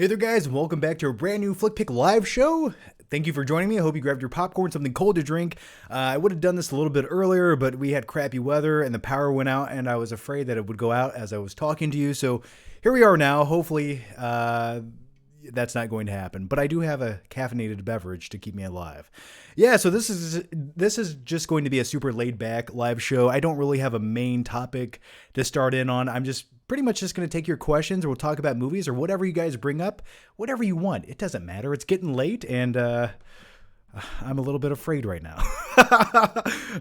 Hey there, guys, and welcome back to a brand new Flick Pick live show. Thank you for joining me. I hope you grabbed your popcorn, something cold to drink. I would have done this a little bit earlier, but we had crappy weather and the power went out, and I was afraid that it would go out as I was talking to you. So here we are now. Hopefully, that's not going to happen. But I do have a caffeinated beverage to keep me alive. Yeah, so this is just going to be a super laid back live show. I don't really have a main topic to start in on. I'm just pretty much just going to take your questions, or we'll talk about movies or whatever you guys bring up, whatever you want. It doesn't matter. It's getting late, and I'm a little bit afraid right now.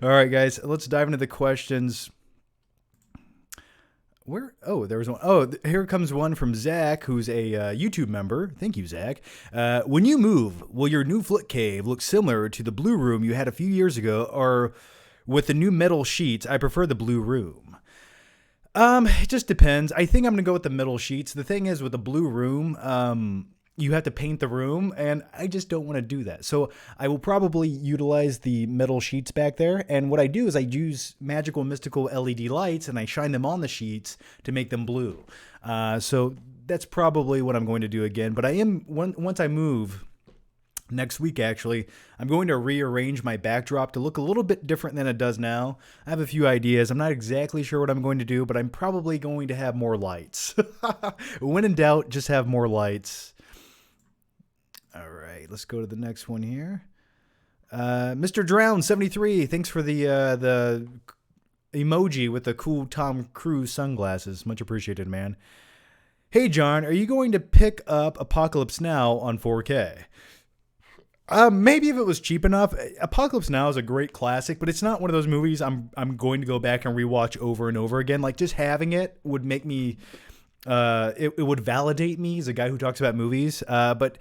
All right, guys, let's dive into the questions. Where? Oh, there was one. Oh, here comes one from Zach, who's a YouTube member. Thank you, Zach. When you move, will your new Flick Cave look similar to the blue room you had a few years ago, or with the new metal sheets? I prefer the blue room. It just depends. I think I'm gonna go with the metal sheets. The thing is, with the blue room, you have to paint the room, and I just don't want to do that. So I will probably utilize the metal sheets back there. And what I do is I use magical, mystical LED lights, and I shine them on the sheets to make them blue. So that's probably what I'm going to do again. But once I move next week, actually, I'm going to rearrange my backdrop to look a little bit different than it does now. I have a few ideas. I'm not exactly sure what I'm going to do, but I'm probably going to have more lights. When in doubt, just have more lights. All right, let's go to the next one here. Mr. Drown 73, thanks for the emoji with the cool Tom Cruise sunglasses. Much appreciated, man. Hey, John, are you going to pick up Apocalypse Now on 4K? Maybe if it was cheap enough. Apocalypse Now is a great classic, but it's not one of those movies I'm going to go back and rewatch over and over again. Like, just having it would make me, it would validate me as a guy who talks about movies. But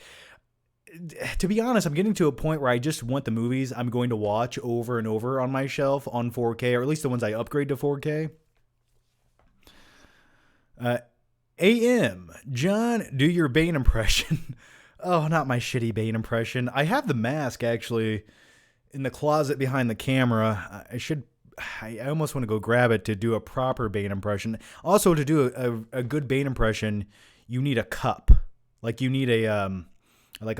to be honest, I'm getting to a point where I just want the movies I'm going to watch over and over on my shelf on 4K, or at least the ones I upgrade to 4K. AM, John, do your Bane impression. Oh, not my shitty Bane impression. I have the mask, actually, in the closet behind the camera. I almost want to go grab it to do a proper Bane impression. Also, to do a good Bane impression, you need a cup. Like, you need a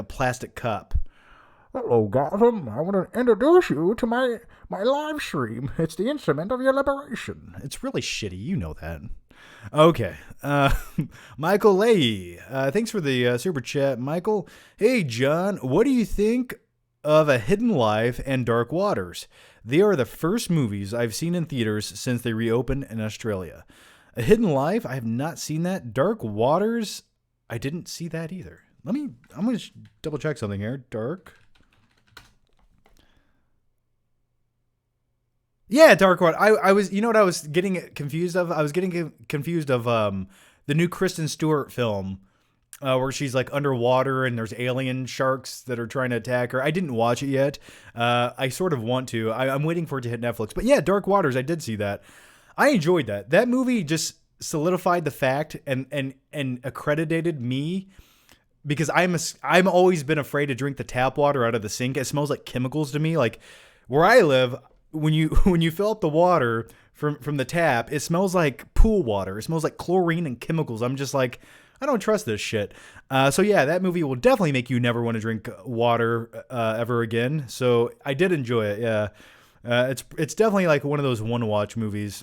plastic cup. Hello, Gotham. I want to introduce you to my live stream. It's the instrument of your liberation. It's really shitty. You know that. Okay. Michael Leahy. Thanks for the super chat, Michael. Hey, John, what do you think of A Hidden Life and Dark Waters? They are the first movies I've seen in theaters since they reopened in Australia. A Hidden Life, I have not seen that. Dark Waters, I didn't see that either. I'm going to double check something here. Yeah, Dark Water. I was, you know what I was getting confused of? I was getting confused of the new Kristen Stewart film where she's like underwater and there's alien sharks that are trying to attack her. I didn't watch it yet. I sort of want to. I'm waiting for it to hit Netflix. But yeah, Dark Waters, I did see that. I enjoyed that. That movie just solidified the fact and accredited me, because I'm always been afraid to drink the tap water out of the sink. It smells like chemicals to me. Like where I live, when you fill up the water from the tap, it smells like pool water. It smells like chlorine and chemicals. I'm just like, I don't trust this shit. So yeah, that movie will definitely make you never want to drink water ever again. So I did enjoy it. Yeah, it's definitely like one of those one-watch movies.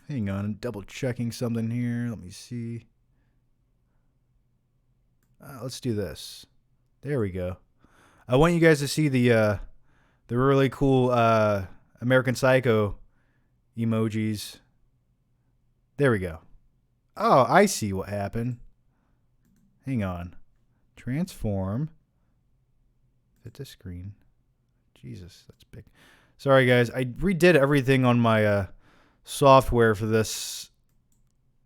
Hang on, I'm double checking something here. Let me see. Let's do this. There we go. I want you guys to see the really cool American Psycho emojis. There we go. Oh, I see what happened. Hang on. Transform. Fit to screen. Jesus, that's big. Sorry, guys. I redid everything on my software for this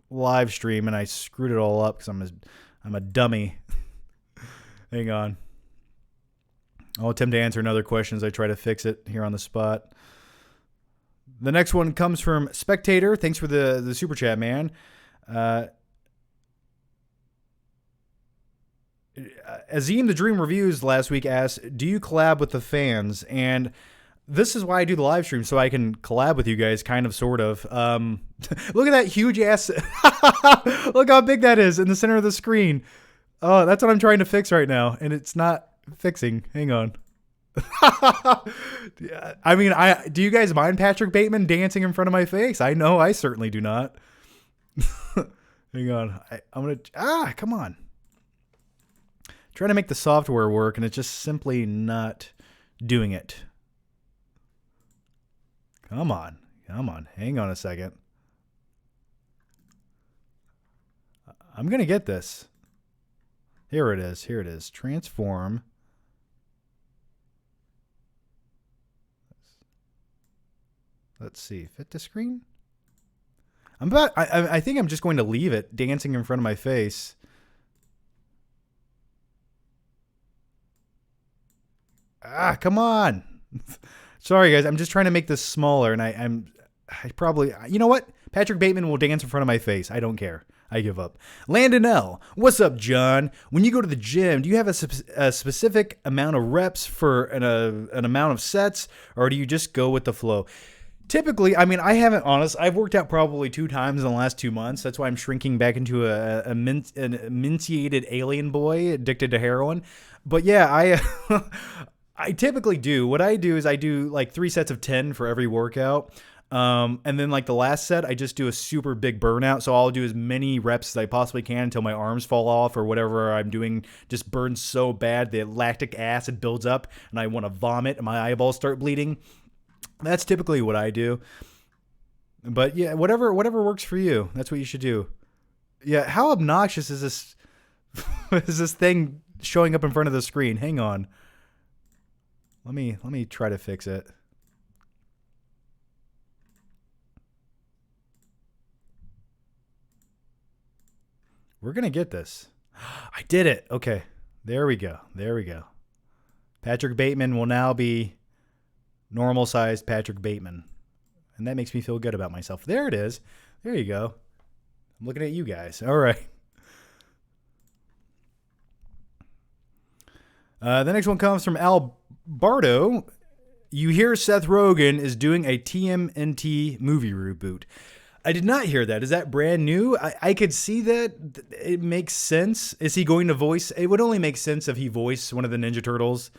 live stream, and I screwed it all up because I'm a dummy. Hang on. I'll attempt to answer another question as I try to fix it here on the spot. The next one comes from Spectator. Thanks for the super chat, man. Azim the Dream Reviews last week asked, do you collab with the fans? And This is why I do the live stream, so I can collab with you guys, kind of, sort of. Look at that huge ass. Look how big that is in the center of the screen. Oh, that's what I'm trying to fix right now, and it's not fixing. Hang on. I mean, do you guys mind Patrick Bateman dancing in front of my face? I know I certainly do not. Hang on. I'm going to... come on. Trying to make the software work, and it's just simply not doing it. Come on. Come on. Hang on a second. I'm going to get this. Here it is. Here it is. Transform. Let's see. Fit to screen? I think I'm just going to leave it dancing in front of my face. Come on. Sorry, guys. I'm just trying to make this smaller, and I probably... You know what? Patrick Bateman will dance in front of my face. I don't care. I give up. Landon L. What's up, John? When you go to the gym, do you have a specific amount of reps for an amount of sets, or do you just go with the flow? Typically, I mean, I've worked out probably 2 times in the last 2 months. That's why I'm shrinking back into an emaciated alien boy addicted to heroin. But yeah, I typically do. What I do is I do like 3 sets of 10 for every workout. And then like the last set, I just do a super big burnout. So I'll do as many reps as I possibly can until my arms fall off or whatever I'm doing just burns so bad the lactic acid builds up and I want to vomit and my eyeballs start bleeding. That's typically what I do. But yeah, whatever works for you. That's what you should do. Yeah, how obnoxious is this is this thing showing up in front of the screen? Hang on. Let me try to fix it. We're going to get this. I did it. Okay. There we go. There we go. Patrick Bateman will now be normal-sized Patrick Bateman. And that makes me feel good about myself. There it is. There you go. I'm looking at you guys. All right. The next one comes from Alberto. You hear Seth Rogen is doing a TMNT movie reboot. I did not hear that. Is that brand new? I could see that. It makes sense. Is he going to voice? It would only make sense if he voiced one of the Ninja Turtles.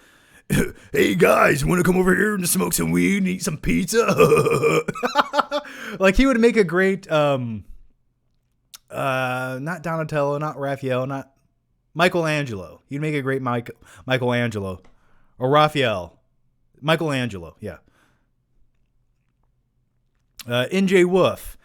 Hey guys, want to come over here and smoke some weed and eat some pizza? Like he would make a great, not Donatello, not Raphael, not Michelangelo. He'd make a great Michelangelo or Raphael. Michelangelo, yeah. NJ Wolf.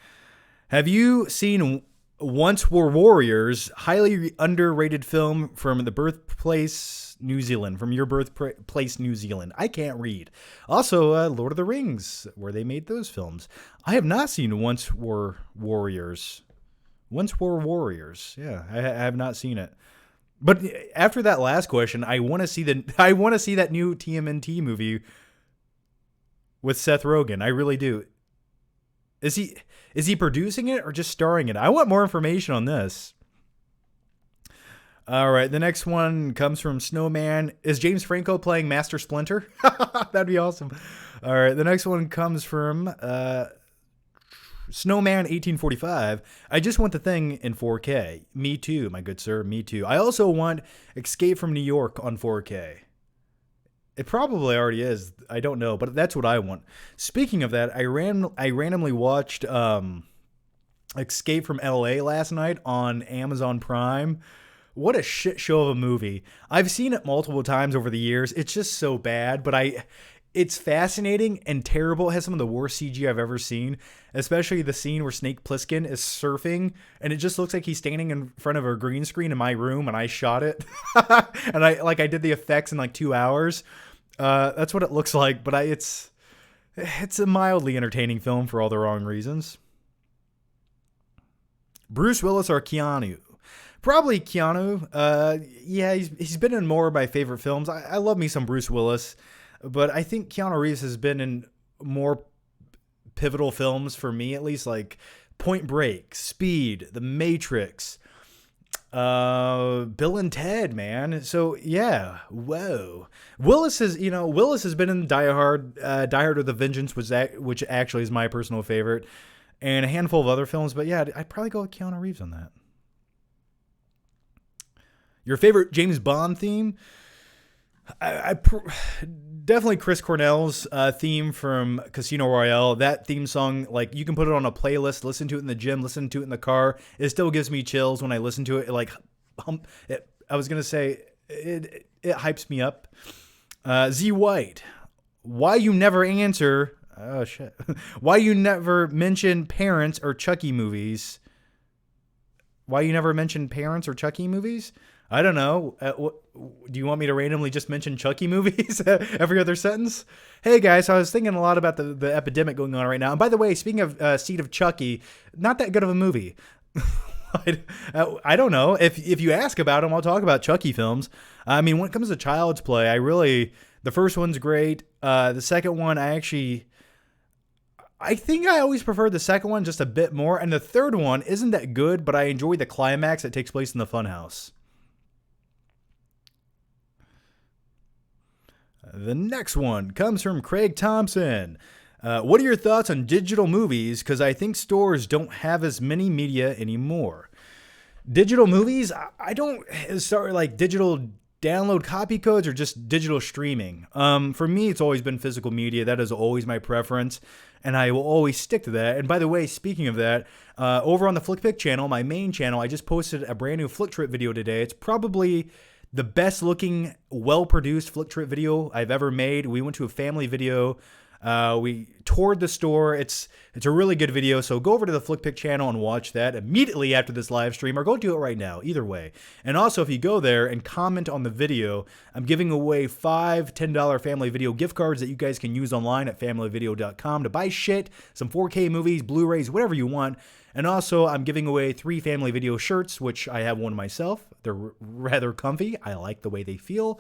Have you seen Once Were Warriors, highly underrated film from the birthplace New Zealand, from your birthplace New Zealand? I can't read. Also, Lord of the Rings, where they made those films. I have not seen Once Were Warriors. Once Were Warriors. Yeah, I have not seen it. But after that last question, I want to see that new TMNT movie with Seth Rogen. I really do. Is he producing it or just starring in it? I want more information on this. All right, the next one comes from Snowman. Is James Franco playing Master Splinter? That'd be awesome. All right, the next one comes from Snowman 1845. I just want the thing in 4K. Me too, my good sir. Me too. I also want Escape from New York on 4K. It probably already is. I don't know, but that's what I want. Speaking of that, I randomly watched Escape from LA last night on Amazon Prime. What a shit show of a movie. I've seen it multiple times over the years. It's just so bad, but it's fascinating and terrible. It has some of the worst CG I've ever seen, especially the scene where Snake Plissken is surfing, and it just looks like he's standing in front of a green screen in my room, and I shot it. And I did the effects in like 2 hours. That's what it looks like, but it's a mildly entertaining film for all the wrong reasons. Bruce Willis or Keanu? Probably Keanu. Yeah, he's been in more of my favorite films. I love me some Bruce Willis, but I think Keanu Reeves has been in more pivotal films for me, at least, like Point Break, Speed, The Matrix. Bill and Ted, man. So yeah, whoa. Willis has been in Die Hard with a Vengeance, which actually is my personal favorite, and a handful of other films. But yeah, I'd probably go with Keanu Reeves on that. Your favorite James Bond theme? Definitely Chris Cornell's theme from Casino Royale. That theme song, like, you can put it on a playlist, listen to it in the gym, listen to it in the car. It still gives me chills when I listen to it. I was gonna say it hypes me up. Z White, why you never answer? Oh shit! Why you never mention Parents or Chucky movies? Why you never mention Parents or Chucky movies? I don't know. Do you want me to randomly just mention Chucky movies every other sentence? Hey guys, I was thinking a lot about the epidemic going on right now. And by the way, speaking of Seed of Chucky, not that good of a movie. I don't know. If you ask about them, I'll talk about Chucky films. I mean, when it comes to Child's Play, the first one's great. The second one, I think I always prefer the second one just a bit more. And the third one isn't that good, but I enjoy the climax that takes place in the funhouse. The next one comes from Craig Thompson. What are your thoughts on digital movies? Because I think stores don't have as many media anymore. Digital movies, I don't start like digital download copy codes or just digital streaming. For me, it's always been physical media. That is always my preference, and I will always stick to that. And by the way, speaking of that, over on the FlickPick channel, my main channel, I just posted a brand new Flick Trip video today. It's probably the best looking, well-produced Flick Trip video I've ever made. We went to a family video. We toured the store. It's a really good video, so go over to the FlickPick channel and watch that immediately after this live stream, or go do it right now, either way. And also, if you go there and comment on the video, I'm giving away 5 $10 family video gift cards that you guys can use online at familyvideo.com to buy shit, some 4K movies, Blu-rays, whatever you want. And also, I'm giving away 3 family video shirts, which I have one myself. They're rather comfy. I like the way they feel.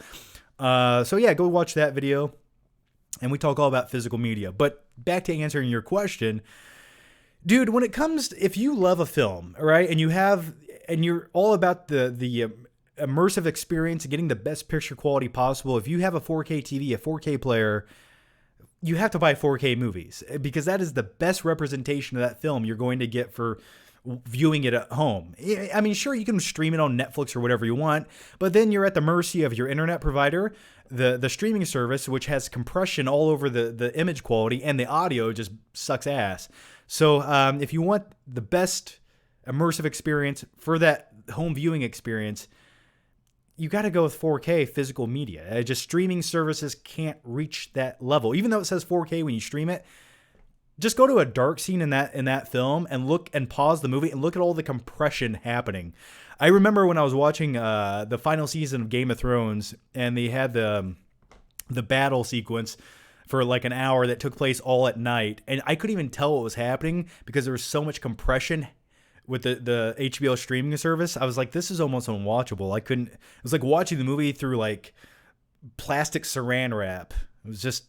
So yeah, go watch that video. And we talk all about physical media. But back to answering your question, dude, when it comes to, if you love a film, right, and you're all about the immersive experience and getting the best picture quality possible, if you have a 4K TV, a 4K player, you have to buy 4K movies, because that is the best representation of that film you're going to get for viewing it at home. I mean, sure, you can stream it on Netflix or whatever you want, but then you're at the mercy of your internet provider, the streaming service, which has compression all over the image quality, and the audio just sucks ass. So if you want the best immersive experience for that home viewing experience, you got to go with 4K physical media. Just streaming services can't reach that level. Even though it says 4K when you stream it, just go to a dark scene in that film and look and pause the movie and look at all the compression happening. I remember when I was watching the final season of Game of Thrones, and they had the battle sequence for like an hour that took place all at night, and I couldn't even tell what was happening because there was so much compression with the HBO streaming service. I was like, this is almost unwatchable. It was like watching the movie through like plastic saran wrap. It was just,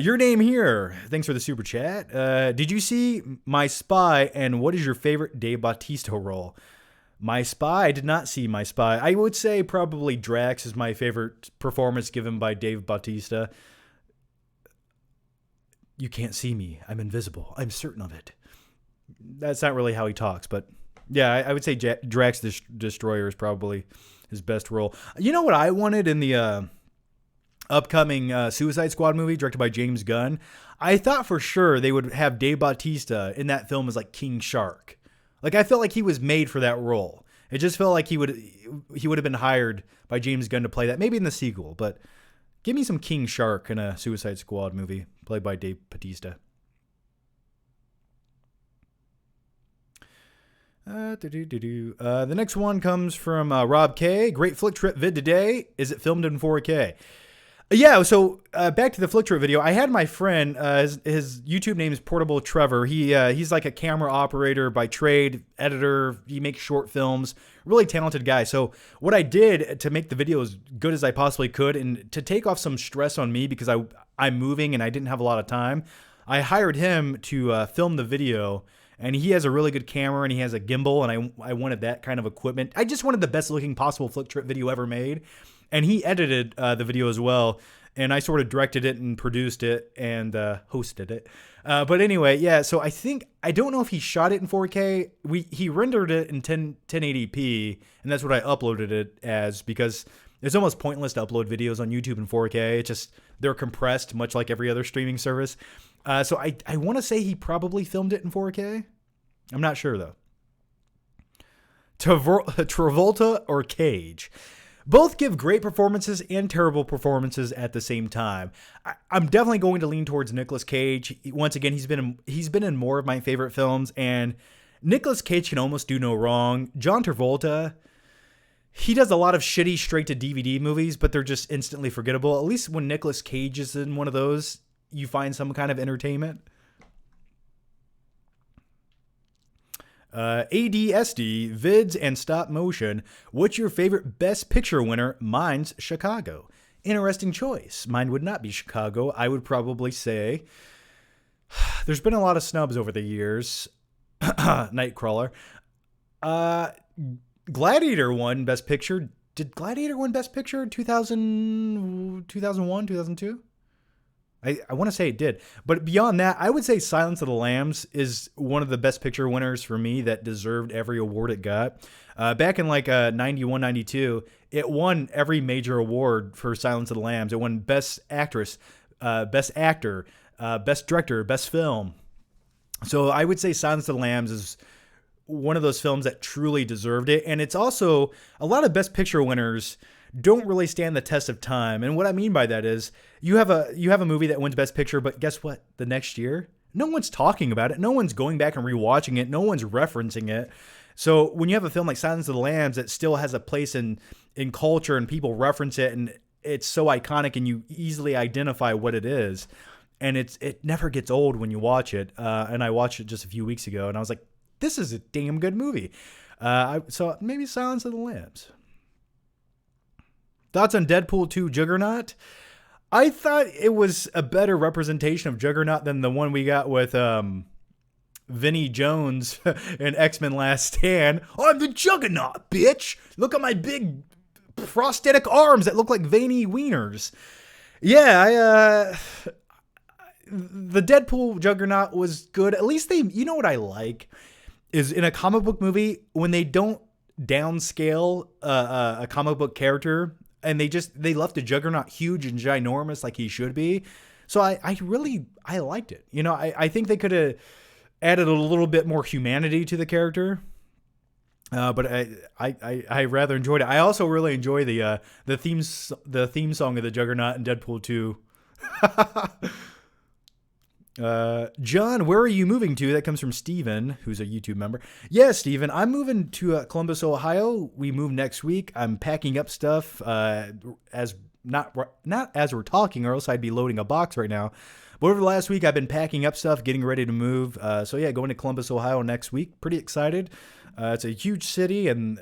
your name here. Thanks for the super chat. Did you see My Spy, and what is your favorite Dave Bautista role? My Spy, I did not see My Spy. I would say probably Drax is my favorite performance given by Dave Bautista. You can't see me. I'm invisible. I'm certain of it. That's not really how he talks, but yeah, I would say Drax the Destroyer is probably his best role. You know what I wanted in the upcoming Suicide Squad movie directed by James Gunn? I thought for sure they would have Dave Bautista in that film as like King Shark. Like, I felt like he was made for that role. It just felt like he would have been hired by James Gunn to play that, maybe in the sequel. But give me some King Shark in a Suicide Squad movie played by Dave Bautista. The next one comes from Rob K. Great Flick Trip vid today. Is it filmed in 4K? Yeah, so back to the Flick Trip video. I had my friend, his YouTube name is Portable Trevor. He's like a camera operator by trade, editor. He makes short films. Really talented guy. So what I did to make the video as good as I possibly could, and to take off some stress on me because I'm moving and I didn't have a lot of time, I hired him to film the video. And he has a really good camera, and he has a gimbal, and I wanted that kind of equipment. I just wanted the best looking possible flick trip video ever made. And he edited the video as well, and I sort of directed it and produced it and hosted it. But anyway, yeah, so I don't know if he shot it in 4K. He rendered it in 1080p, and that's what I uploaded it as, because it's almost pointless to upload videos on YouTube in 4K. It's just, they're compressed, much like every other streaming service. So I want to say he probably filmed it in 4K. I'm not sure, though. Travolta or Cage. Both give great performances and terrible performances at the same time. I'm definitely going to lean towards Nicolas Cage. Once again, he's been in more of my favorite films, and Nicolas Cage can almost do no wrong. John Travolta, he does a lot of shitty straight-to-DVD movies, but they're just instantly forgettable. At least when Nicolas Cage is in one of those, you find some kind of entertainment. ADSD, vids, and stop motion. What's your favorite Best Picture winner? Mine's Chicago. Interesting choice. Mine would not be Chicago. I would probably say... There's been a lot of snubs over the years. Nightcrawler. Gladiator won Best Picture. Did Gladiator win Best Picture in 2001, 2002? I want to say it did. But beyond that, I would say Silence of the Lambs is one of the Best Picture winners for me that deserved every award it got. Back in like 91, 92, it won every major award for Silence of the Lambs. It won Best Actress, Best Actor, Best Director, Best Film. So I would say Silence of the Lambs is one of those films that truly deserved it. And it's also, a lot of Best Picture winners don't really stand the test of time. And what I mean by that is you have a movie that wins Best Picture, but guess what? The next year, no one's talking about it. No one's going back and rewatching it. No one's referencing it. So when you have a film like Silence of the Lambs that still has a place in culture and people reference it and it's so iconic and you easily identify what it is, and it never gets old when you watch it. And I watched it just a few weeks ago and I was like, this is a damn good movie. So maybe Silence of the Lambs. Thoughts on Deadpool 2 Juggernaut? I thought it was a better representation of Juggernaut than the one we got with Vinnie Jones in X-Men Last Stand. I'm the Juggernaut, bitch! Look at my big prosthetic arms that look like veiny wieners. Yeah, the Deadpool Juggernaut was good. At least you know what I like? Is in a comic book movie, when they don't downscale a comic book character, and they left the Juggernaut huge and ginormous like he should be. So I really liked it. You know, I think they could have added a little bit more humanity to the character. But I rather enjoyed it. I also really enjoy the theme song of the Juggernaut in Deadpool 2. John, where are you moving to? That comes from Steven, who's a YouTube member. Yeah, Steven, I'm moving to Columbus, Ohio. We move next week. I'm packing up stuff as not as we're talking, or else I'd be loading a box right now. But over the last week, I've been packing up stuff, getting ready to move. So yeah, going to Columbus, Ohio next week. Pretty excited. It's a huge city, and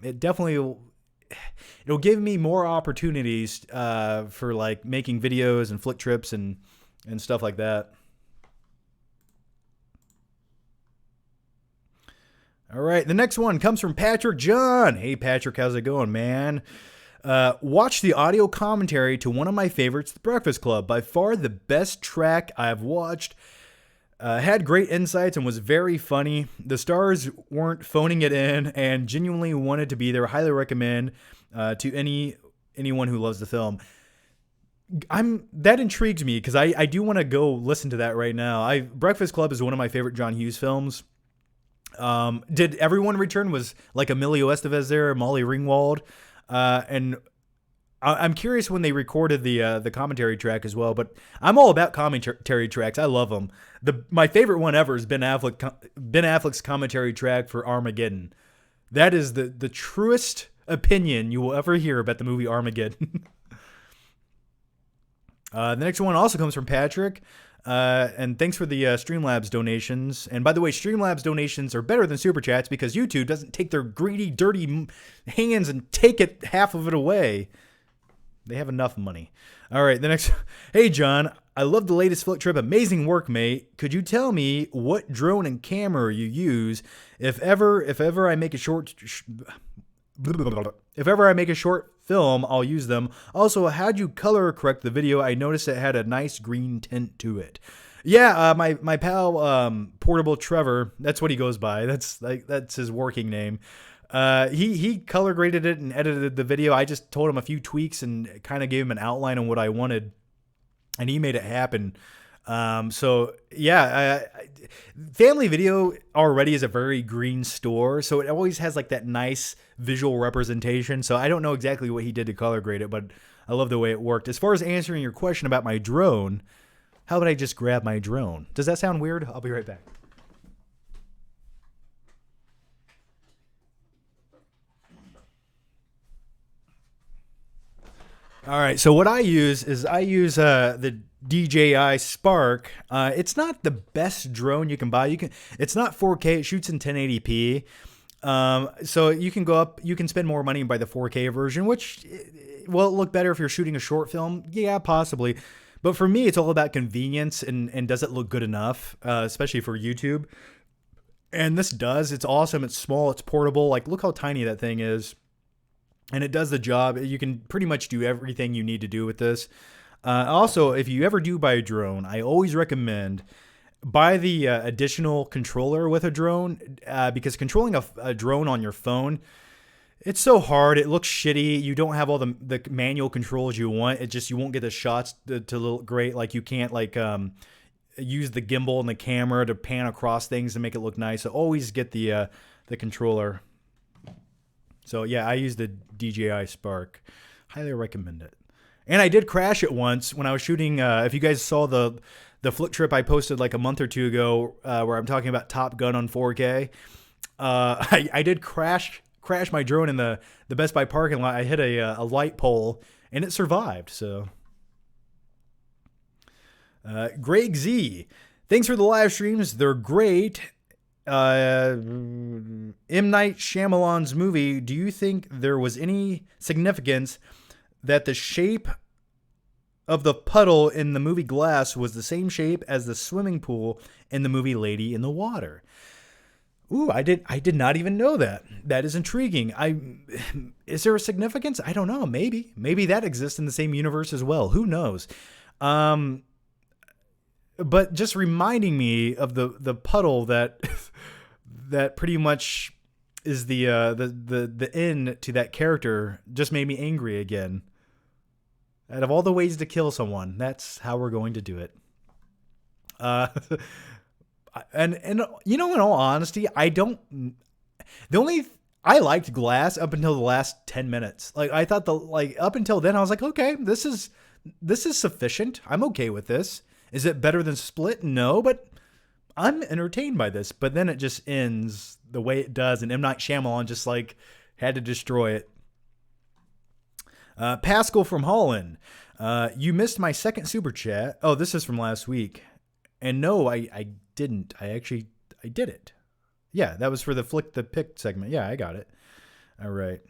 it definitely it'll give me more opportunities for like making videos and flick trips and stuff like that. All right, the next one comes from Patrick John. Hey, Patrick, how's it going, man? Watch the audio commentary to one of my favorites, The Breakfast Club. By far the best track I've watched. Had great insights and was very funny. The stars weren't phoning it in and genuinely wanted to be there. Highly recommend to anyone who loves the film. That intrigues me because I do want to go listen to that right now. Breakfast Club is one of my favorite John Hughes films. Did Everyone Return? Was like Emilio Estevez there, Molly Ringwald, and I'm curious when they recorded the commentary track as well. But I'm all about commentary tracks. I love them. My favorite one ever is Ben Affleck's commentary track for Armageddon. That is the truest opinion you will ever hear about the movie Armageddon. The next one also comes from Patrick. And thanks for the Streamlabs donations. And by the way, Streamlabs donations are better than Super Chats because YouTube doesn't take their greedy, dirty hands and take half of it away. They have enough money. All right, the next. Hey, John, I love the latest Flick Trip. Amazing work, mate. Could you tell me what drone and camera you use? If ever I make a short film, I'll use them. Also, how'd you color correct the video? I noticed it had a nice green tint to it. Yeah, my pal Portable Trevor, that's what he goes by. That's his working name. He color graded it and edited the video. I just told him a few tweaks and kind of gave him an outline on what I wanted, and he made it happen. So yeah, Family Video already is a very green store, so it always has like that nice visual representation. So I don't know exactly what he did to color grade it, but I love the way it worked. As far as answering your question about my drone, how would I just grab my drone? Does that sound weird? I'll be right back. All right, so what I use the DJI Spark. It's not the best drone you can buy. It's not 4K. It shoots in 1080p. So you can go up. You can spend more money and buy the 4K version, which will look better if you're shooting a short film. Yeah, possibly. But for me, it's all about convenience and does it look good enough, especially for YouTube. And this does. It's awesome. It's small. It's portable. Like, look how tiny that thing is. And it does the job. You can pretty much do everything you need to do with this. Also, if you ever do buy a drone, I always recommend buy the additional controller with a drone because controlling a drone on your phone, it's so hard. It looks shitty. You don't have all the manual controls you want. You won't get the shots to look great. Like you can't use the gimbal and the camera to pan across things to make it look nice. So always get the controller. So yeah, I use the DJI Spark. Highly recommend it. And I did crash it once when I was shooting. If you guys saw the Flick Trip I posted like a month or two ago, where I'm talking about Top Gun on 4K, I did crash my drone in the Best Buy parking lot. I hit a light pole and it survived. So, Greg Z, thanks for the live streams. They're great. M. Night Shyamalan's movie, do you think there was any significance that the shape of the puddle in the movie Glass was the same shape as the swimming pool in the movie Lady in the Water? Ooh, I did not even know that. That is intriguing. Is there a significance? I don't know. Maybe that exists in the same universe as well. Who knows? But just reminding me of the puddle that that pretty much is the end to that character just made me angry again. Out of all the ways to kill someone, that's how we're going to do it. And you know, in all honesty, I liked Glass up until the last 10 minutes. Like I thought up until then I was like, okay, this is sufficient. I'm okay with this. Is it better than Split? No, but I'm entertained by this. But then it just ends the way it does, and M. Night Shyamalan just had to destroy it. Pascal from Holland, you missed my second super chat. Oh, this is from last week. And no, I didn't. I did it. Yeah, that was for the Flick the Pick segment. Yeah, I got it. All right.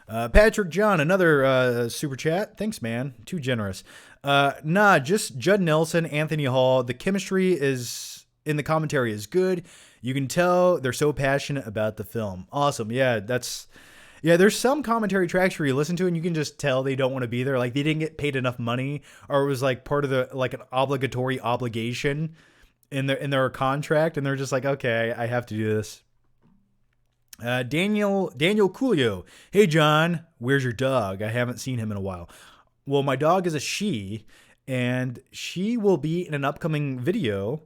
Patrick John, another super chat. Thanks, man. Too generous. Just Judd Nelson, Anthony Hall. The chemistry is in the commentary is good. You can tell they're so passionate about the film. Awesome. Yeah, there's some commentary tracks where you listen to and you can just tell they don't want to be there. Like they didn't get paid enough money, or it was like part of an obligatory obligation in their contract, and they're just like, okay, I have to do this. Daniel Coolio. Hey, John, where's your dog? I haven't seen him in a while. Well, my dog is a she, and she will be in an upcoming video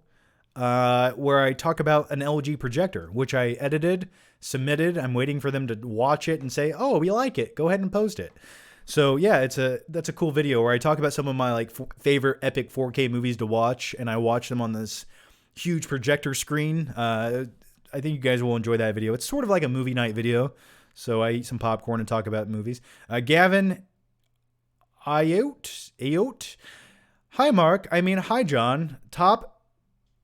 where I talk about an LG projector, which I edited, submitted. I'm waiting for them to watch it and say, oh, we like it. Go ahead and post it. So yeah, that's a cool video where I talk about some of my favorite epic 4K movies to watch, and I watch them on this huge projector screen. I think you guys will enjoy that video. It's sort of like a movie night video. So I eat some popcorn and talk about movies. Gavin Ayotte. Hi, Mark. Hi, John. Top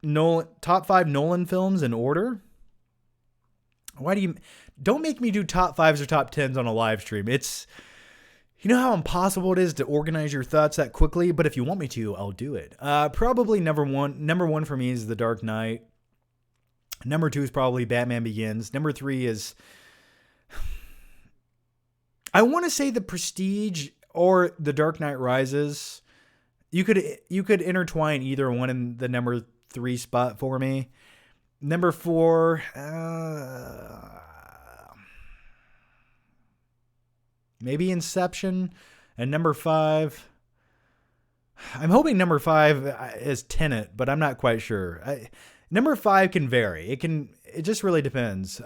5 Nolan films in order. Don't make me do top 5s or top 10s on a live stream. You know how impossible it is to organize your thoughts that quickly, but if you want me to, I'll do it. Probably number one for me is The Dark Knight. Number 2 is probably Batman Begins. Number 3 is, I want to say The Prestige or The Dark Knight Rises. You could intertwine either one in the number 3 spot for me. Number 4, maybe Inception. And number 5, I'm hoping number 5 is Tenet, but I'm not quite sure. Number 5 can vary. It just really depends.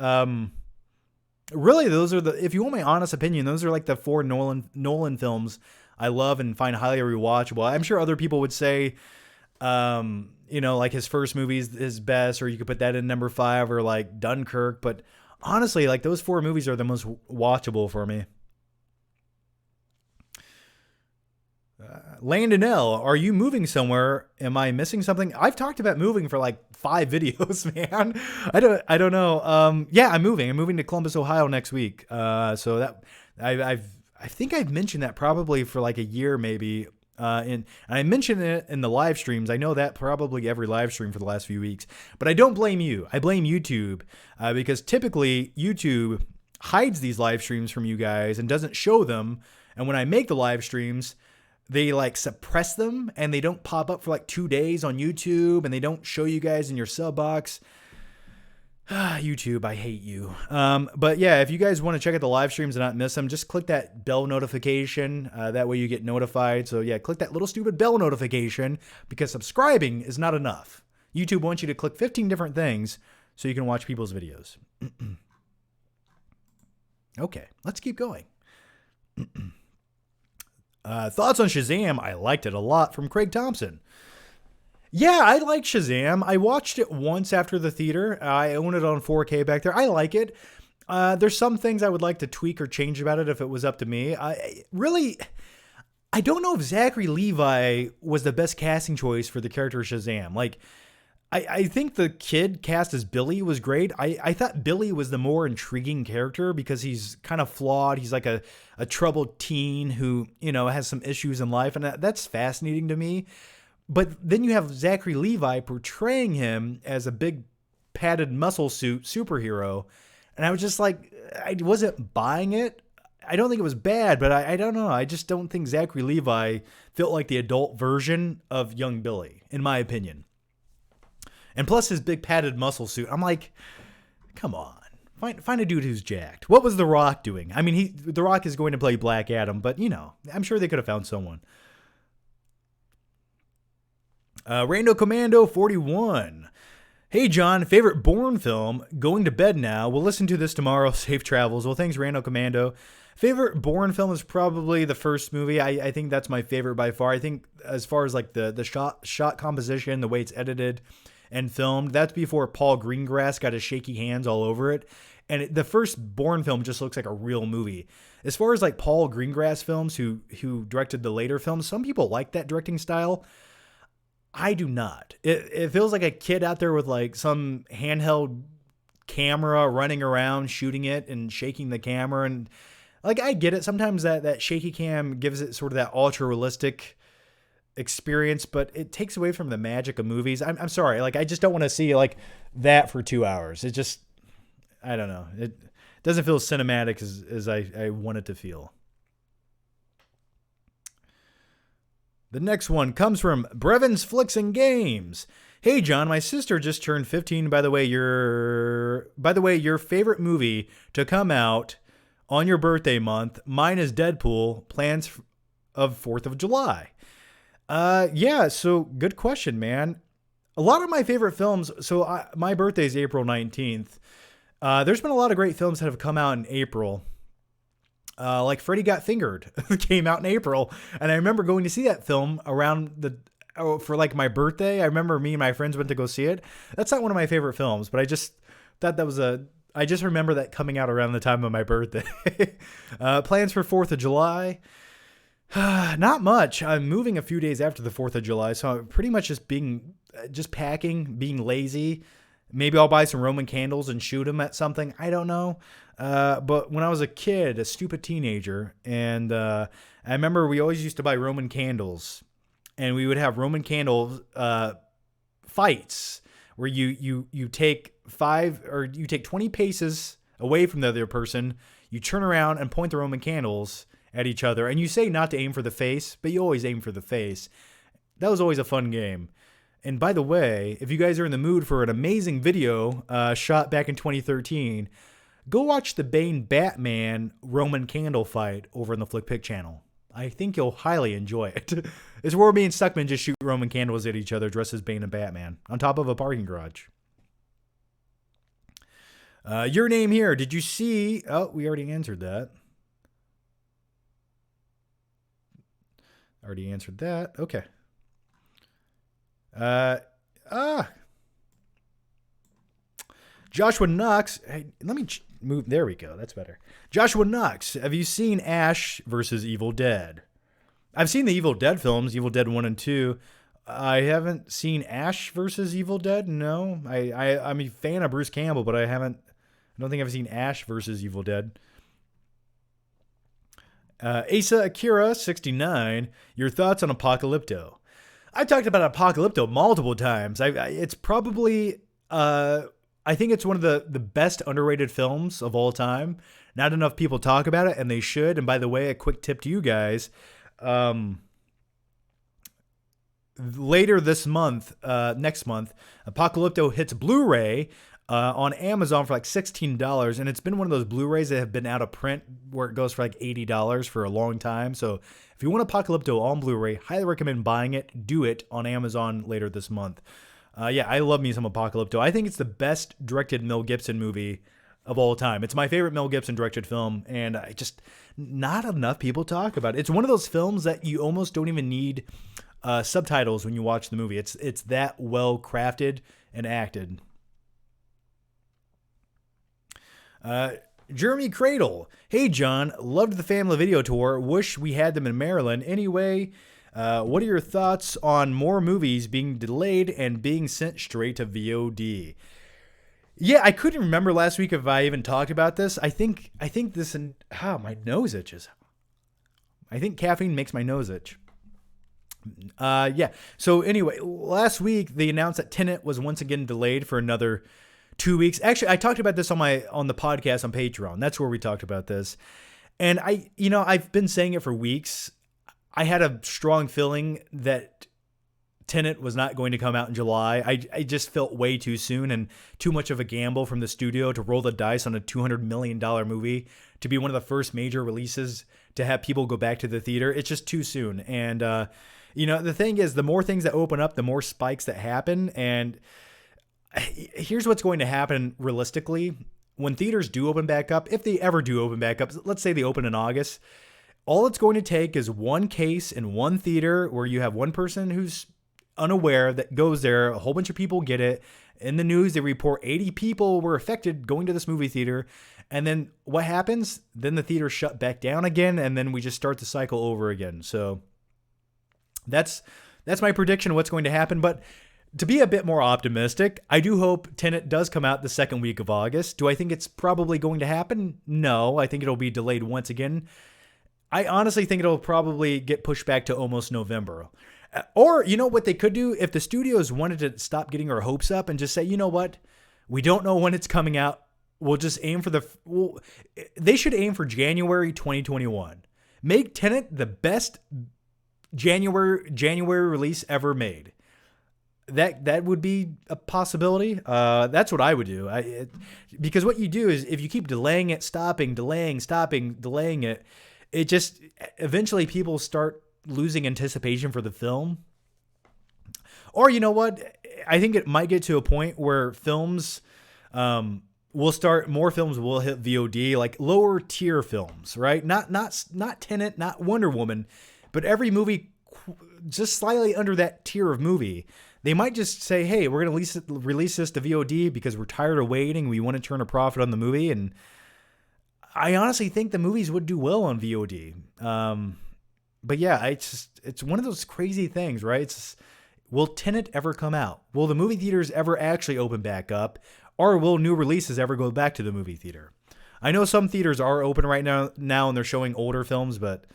Really, those are if you want my honest opinion, those are like the 4 Nolan films I love and find highly rewatchable. I'm sure other people would say, like his first movie is his best, or you could put that in number 5, or like Dunkirk. But honestly, like those 4 movies are the most watchable for me. Landon L, are you moving somewhere? Am I missing something? I've talked about moving for like 5 videos, man. I don't know. Yeah, I'm moving. I'm moving to Columbus, Ohio next week. So that I think I've mentioned that probably for like a year, maybe. And I mentioned it in the live streams. I know that probably every live stream for the last few weeks, but I don't blame you. I blame YouTube, because typically YouTube hides these live streams from you guys and doesn't show them. And when I make the live streams, they like suppress them and they don't pop up for like 2 days on YouTube, and they don't show you guys in your sub box. YouTube, I hate you. But yeah, if you guys want to check out the live streams and not miss them, just click that bell notification. That way you get notified. So yeah, click that little stupid bell notification, because subscribing is not enough. YouTube wants you to click 15 different things so you can watch people's videos. Okay, let's keep going. Thoughts on Shazam? I liked it a lot, from Craig Thompson. Yeah, I like Shazam. I watched it once after the theater. I own it on 4K back there. I like it. There's some things I would like to tweak or change about it if it was up to me. I don't know if Zachary Levi was the best casting choice for the character Shazam. Like, I think the kid cast as Billy was great. I thought Billy was the more intriguing character because he's kind of flawed. He's like a troubled teen who, has some issues in life. And that's fascinating to me. But then you have Zachary Levi portraying him as a big padded muscle suit superhero. And I was just like, I wasn't buying it. I don't think it was bad, but I don't know. I just don't think Zachary Levi felt like the adult version of young Billy, in my opinion. And plus his big padded muscle suit. I'm like, come on. Find a dude who's jacked. What was The Rock doing? I mean, The Rock is going to play Black Adam, but, I'm sure they could have found someone. Rando Commando 41. Hey, John, favorite Bourne film? Going to bed now. We'll listen to this tomorrow. Safe travels. Well, thanks, Rando Commando. Favorite Bourne film is probably the first movie. I think that's my favorite by far. I think as far as like the shot composition, the way it's edited and filmed, that's before Paul Greengrass got his shaky hands all over it. And the first Bourne film just looks like a real movie. As far as like Paul Greengrass films, who directed the later films, some people like that directing style. I do not. It feels like a kid out there with like some handheld camera running around, shooting it and shaking the camera. And like, I get it. Sometimes that shaky cam gives it sort of that ultra realistic experience, but it takes away from the magic of movies. I'm sorry. Like, I just don't want to see like that for 2 hours. It just, I don't know. It doesn't feel cinematic as I want it to feel. The next one comes from Brevins Flicks and Games. Hey, John, my sister just turned 15. By the way, your favorite movie to come out on your birthday month. Mine is Deadpool. Plans of 4th of July. Yeah, so good question, man. A lot of my favorite films. So my birthday is April 19th. There's been a lot of great films that have come out in April. Like Freddy Got Fingered came out in April. And I remember going to see that film for like my birthday. I remember me and my friends went to go see it. That's not one of my favorite films, but I just thought I just remember that coming out around the time of my birthday. Plans for 4th of July. Not much. I'm moving a few days after the 4th of July. So I'm pretty much just packing, being lazy. Maybe I'll buy some Roman candles and shoot them at something. I don't know. But when I was a kid, a stupid teenager, and I remember we always used to buy Roman candles, and we would have Roman candle fights where you take 20 paces away from the other person, you turn around and point the Roman candles at each other, and you say not to aim for the face, but you always aim for the face. That was always a fun game. And by the way, if you guys are in the mood for an amazing video shot back in 2013, go watch the Bane Batman Roman candle fight over on the Flickpick channel. I think you'll highly enjoy it. It's where me and Stuckman just shoot Roman candles at each other dressed as Bane and Batman on top of a parking garage. Your name here. Did you see... Oh, we already answered that. Already answered that. Okay. Joshua Knox. Hey, let me move. There we go. That's better. Joshua Knox. Have you seen Ash versus Evil Dead? I've seen the Evil Dead films, Evil Dead 1 and 2. I haven't seen Ash versus Evil Dead. No, I'm a fan of Bruce Campbell, but I don't think I've seen Ash versus Evil Dead. Asa Akira 69. Your thoughts on Apocalypto? I've talked about Apocalypto multiple times. It's probably, I think it's one of the best underrated films of all time. Not enough people talk about it, and they should. And by the way, a quick tip to you guys. Later this month, next month, Apocalypto hits Blu-ray on Amazon for like $16. And it's been one of those Blu-rays that have been out of print where it goes for like $80 for a long time. So if you want Apocalypto on Blu-ray, highly recommend buying it. Do it on Amazon later this month. Yeah, I love me some Apocalypto. I think it's the best directed Mel Gibson movie of all time. It's my favorite Mel Gibson directed film, and I just not enough people talk about it. It's one of those films that you almost don't even need subtitles when you watch the movie. It's that well crafted and acted. Jeremy Cradle. Hey, John. Loved the family video tour. Wish we had them in Maryland. Anyway, what are your thoughts on more movies being delayed and being sent straight to VOD? Yeah, I couldn't remember last week if I even talked about this. I think this and my nose itches. I think caffeine makes my nose itch. Yeah. So anyway, last week they announced that Tenet was once again delayed for another 2 weeks. Actually, I talked about this on the podcast on Patreon. That's where we talked about this. And I've been saying it for weeks. I had a strong feeling that Tenet was not going to come out in July. I just felt way too soon and too much of a gamble from the studio to roll the dice on a $200 million movie to be one of the first major releases to have people go back to the theater. It's just too soon. And, the thing is, the more things that open up, the more spikes that happen. And here's what's going to happen realistically. When theaters do open back up, if they ever do open back up, let's say they open in August, all it's going to take is one case in one theater where you have one person who's unaware that goes there. A whole bunch of people get it. In the news, they report 80 people were affected going to this movie theater. And then what happens? Then the theater shut back down again. And then we just start the cycle over again. So that's my prediction of what's going to happen. But to be a bit more optimistic, I do hope Tenet does come out the second week of August. Do I think it's probably going to happen? No, I think it'll be delayed once again. I honestly think it'll probably get pushed back to almost November. Or, you know what they could do? If the studios wanted to stop getting our hopes up and just say, you know what? We don't know when it's coming out. We'll just aim for they should aim for January 2021. Make Tenet the best January release ever made. That would be a possibility. That's what I would do. Because what you do is if you keep delaying it, delaying it, it just eventually people start losing anticipation for the film. Or you know what? I think it might get to a point where films more films will hit VOD, like lower tier films, right? Not Tenet, not Wonder Woman, but every movie just slightly under that tier of movie. They might just say, hey, we're going to release this to VOD because we're tired of waiting. We want to turn a profit on the movie. And I honestly think the movies would do well on VOD. But yeah, it's one of those crazy things, right? Will Tenet ever come out? Will the movie theaters ever actually open back up? Or will new releases ever go back to the movie theater? I know some theaters are open right now and they're showing older films, but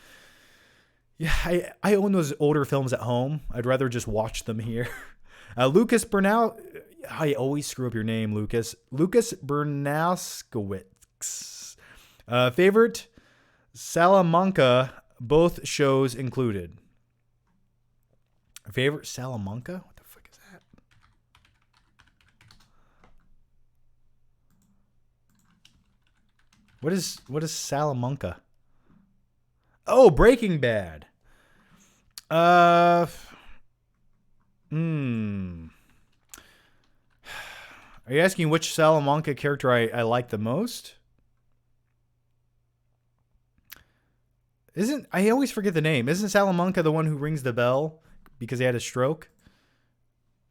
yeah, I own those older films at home. I'd rather just watch them here. Lucas Bernal, I always screw up your name, Lucas. Lucas Bernauskowitz. Favorite Salamanca, both shows included. Favorite Salamanca? What the fuck is that? What is Salamanca? Oh, Breaking Bad. Are you asking which Salamanca character I like the most? I always forget the name. Isn't Salamanca the one who rings the bell because he had a stroke?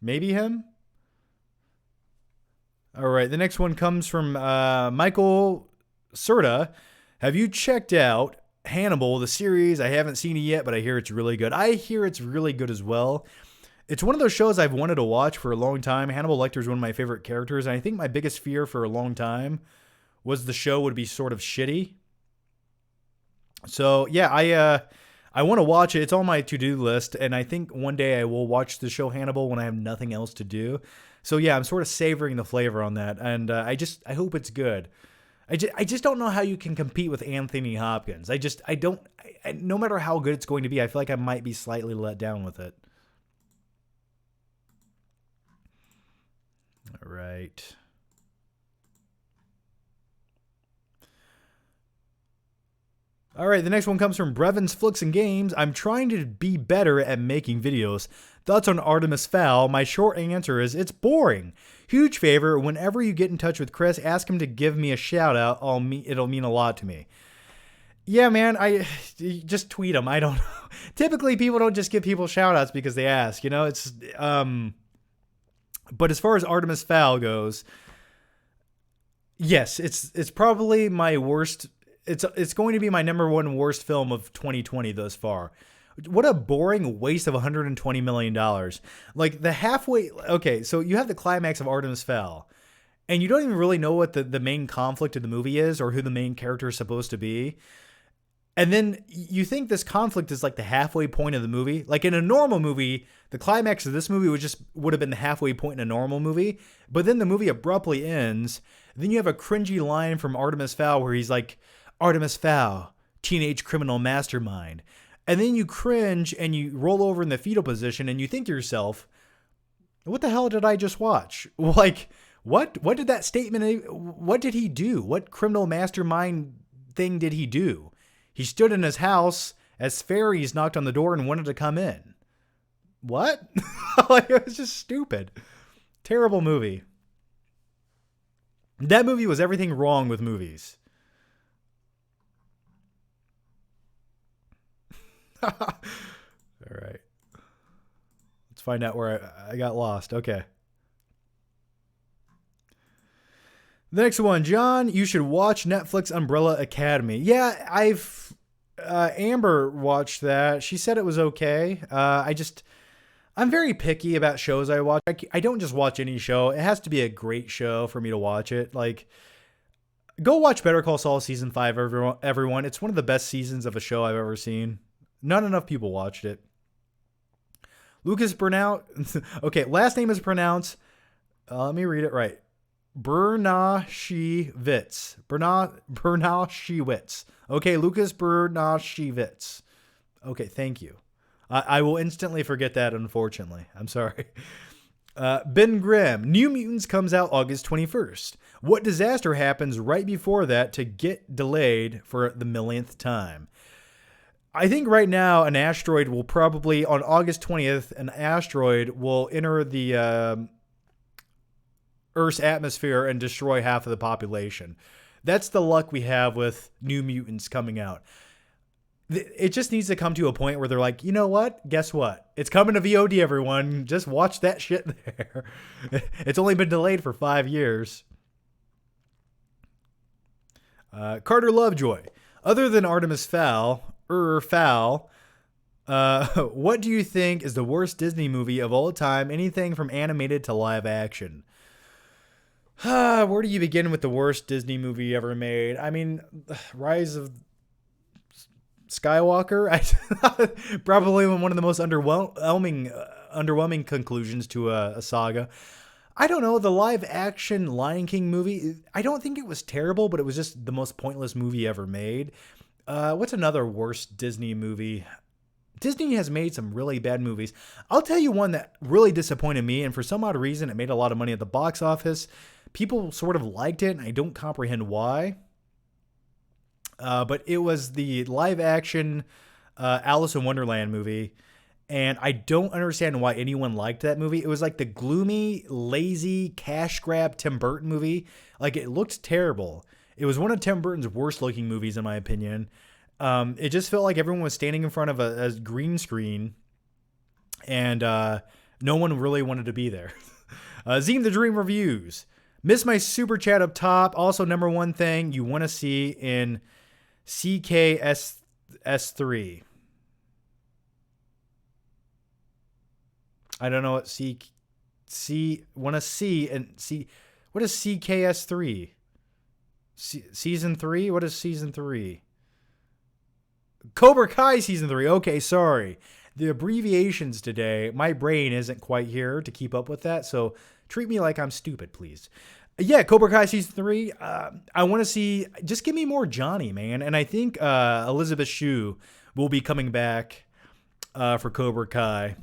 Maybe him? All right. The next one comes from Michael Serta. Have you checked out Hannibal, the series? I haven't seen it yet, but I hear it's really good. I hear it's really good as well. It's one of those shows I've wanted to watch for a long time. Hannibal Lecter is one of my favorite characters, and I think my biggest fear for a long time was the show would be sort of shitty. So yeah, I want to watch it. It's on my to-do list, and I think one day I will watch the show Hannibal when I have nothing else to do. So yeah, I'm sort of savoring the flavor on that, and I hope it's good. I just don't know how you can compete with Anthony Hopkins. No matter how good it's going to be, I feel like I might be slightly let down with it. All right. All right, the next one comes from Brevins Flicks and Games. I'm trying to be better at making videos. Thoughts on Artemis Fowl? My short answer is it's boring. Huge favor, whenever you get in touch with Chris, ask him to give me a shout out. It'll mean a lot to me. Yeah, man, I just tweet him. I don't know. Typically, people don't just give people shout outs because they ask, it's, but as far as Artemis Fowl goes, yes, it's probably my worst. It's going to be my number one worst film of 2020 thus far. What a boring waste of $120 million. Like the halfway. Okay, so you have the climax of Artemis Fowl, and you don't even really know what the main conflict of the movie is or who the main character is supposed to be. And then you think this conflict is like the halfway point of the movie. Like in a normal movie, the climax of this movie would have been the halfway point in a normal movie. But then the movie abruptly ends. Then you have a cringy line from Artemis Fowl where he's like, Artemis Fowl, teenage criminal mastermind. And then you cringe and you roll over in the fetal position and you think to yourself, what the hell did I just watch? Like, what did that statement, what did he do? What criminal mastermind thing did he do? He stood in his house as fairies knocked on the door and wanted to come in. What? Like, it was just stupid. Terrible movie. That movie was everything wrong with movies. All right. Let's find out where I got lost. Okay. The next one, John, you should watch Netflix Umbrella Academy. Yeah, Amber watched that. She said it was okay. I'm very picky about shows I watch. I don't just watch any show. It has to be a great show for me to watch it. Like, go watch Better Call Saul season 5, everyone. It's one of the best seasons of a show I've ever seen. Not enough people watched it. Lucas Burnout. Okay, last name is pronounced. Let me read it right. Bernashevitz. Bernashevitz. Okay, Lucas Bernashevitz. Okay, thank you. I will instantly forget that, unfortunately. I'm sorry. Ben Grimm. New Mutants comes out August 21st. What disaster happens right before that to get delayed for the millionth time? I think right now an asteroid will probably, on August 20th, an asteroid will enter the Earth's atmosphere and destroy half of the population. That's the luck we have with New Mutants coming out. It just needs to come to a point where they're like, you know what? Guess what? It's coming to VOD, everyone. Just watch that shit there. It's only been delayed for 5 years. Carter Lovejoy. Other than Artemis Fowl, What do you think is the worst Disney movie of all time? Anything from animated to live action. Where do you begin with the worst Disney movie ever made? I mean, Rise of Skywalker. Probably one of the most underwhelming conclusions to a saga. I don't know. The live action Lion King movie, I don't think it was terrible, but it was just the most pointless movie ever made. What's another worst Disney movie? Disney has made some really bad movies. I'll tell you one that really disappointed me, and for some odd reason, it made a lot of money at the box office. People sort of liked it, and I don't comprehend why. But it was the live action Alice in Wonderland movie. And I don't understand why anyone liked that movie. It was like the gloomy, lazy, cash grab Tim Burton movie. Like, it looked terrible. It was one of Tim Burton's worst looking movies, in my opinion. It just felt like everyone was standing in front of a green screen, and no one really wanted to be there. Zine the Dream reviews. Miss my super chat up top. Also, number one thing you want to see in CKS3. I don't know what want to see and see. What is CKS3? Season 3? What is season 3? Cobra Kai season 3. Okay, sorry. The abbreviations today, my brain isn't quite here to keep up with that, so treat me like I'm stupid, please. Yeah, Cobra Kai season 3. I want to see, just give me more Johnny, man. And I think Elizabeth Shue will be coming back for Cobra Kai.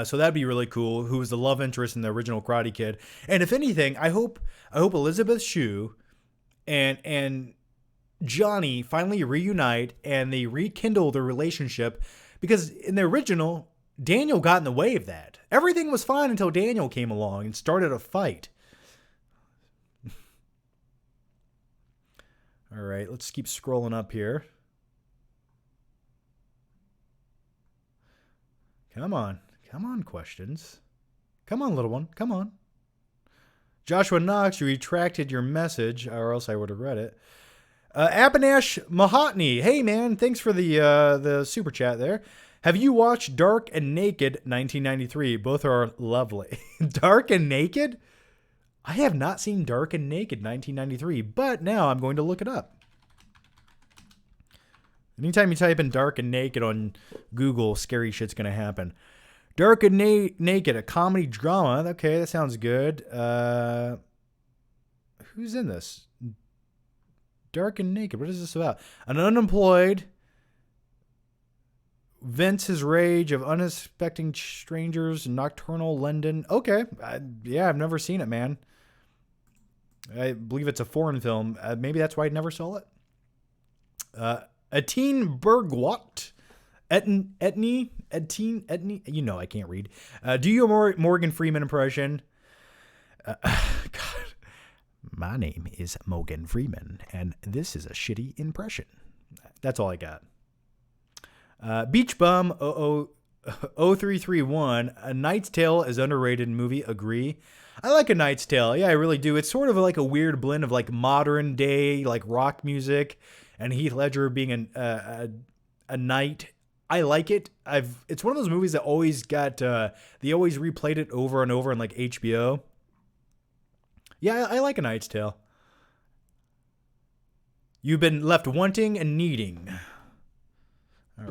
So that'd be really cool. Who was the love interest in the original Karate Kid? And if anything, I hope Elizabeth Shue and Johnny finally reunite and they rekindle their relationship, because in the original, Daniel got in the way of that. Everything was fine until Daniel came along and started a fight. All right, let's keep scrolling up here. Come on, questions. Come on, little one. Come on. Joshua Knox, you retracted your message, or else I would have read it. Abinash Mahatni. Hey, man, thanks for the super chat there. Have you watched Dark and Naked 1993? Both are lovely. Dark and Naked? I have not seen Dark and Naked 1993, but now I'm going to look it up. Anytime you type in Dark and Naked on Google, scary shit's going to happen. Dark and Naked, a comedy drama. Okay, that sounds good. Who's in this? Dark and Naked. What is this about? An unemployed vents his rage of unsuspecting strangers in nocturnal London. Okay. Yeah, I've never seen it, man. I believe it's a foreign film. Maybe that's why I never saw it. Atine Bergwat. Etney. You know I can't read. Do you a Morgan Freeman impression? God. My name is Morgan Freeman, and this is a shitty impression. That's all I got. Beach Bum 0331. A Knight's Tale is underrated movie. Agree. I like A Knight's Tale. Yeah, I really do. It's sort of like a weird blend of like modern day like rock music and Heath Ledger being a knight. I like it. It's one of those movies that always got they always replayed it over and over on like HBO. Yeah, I like A Knight's Tale. You've been left wanting and needing. All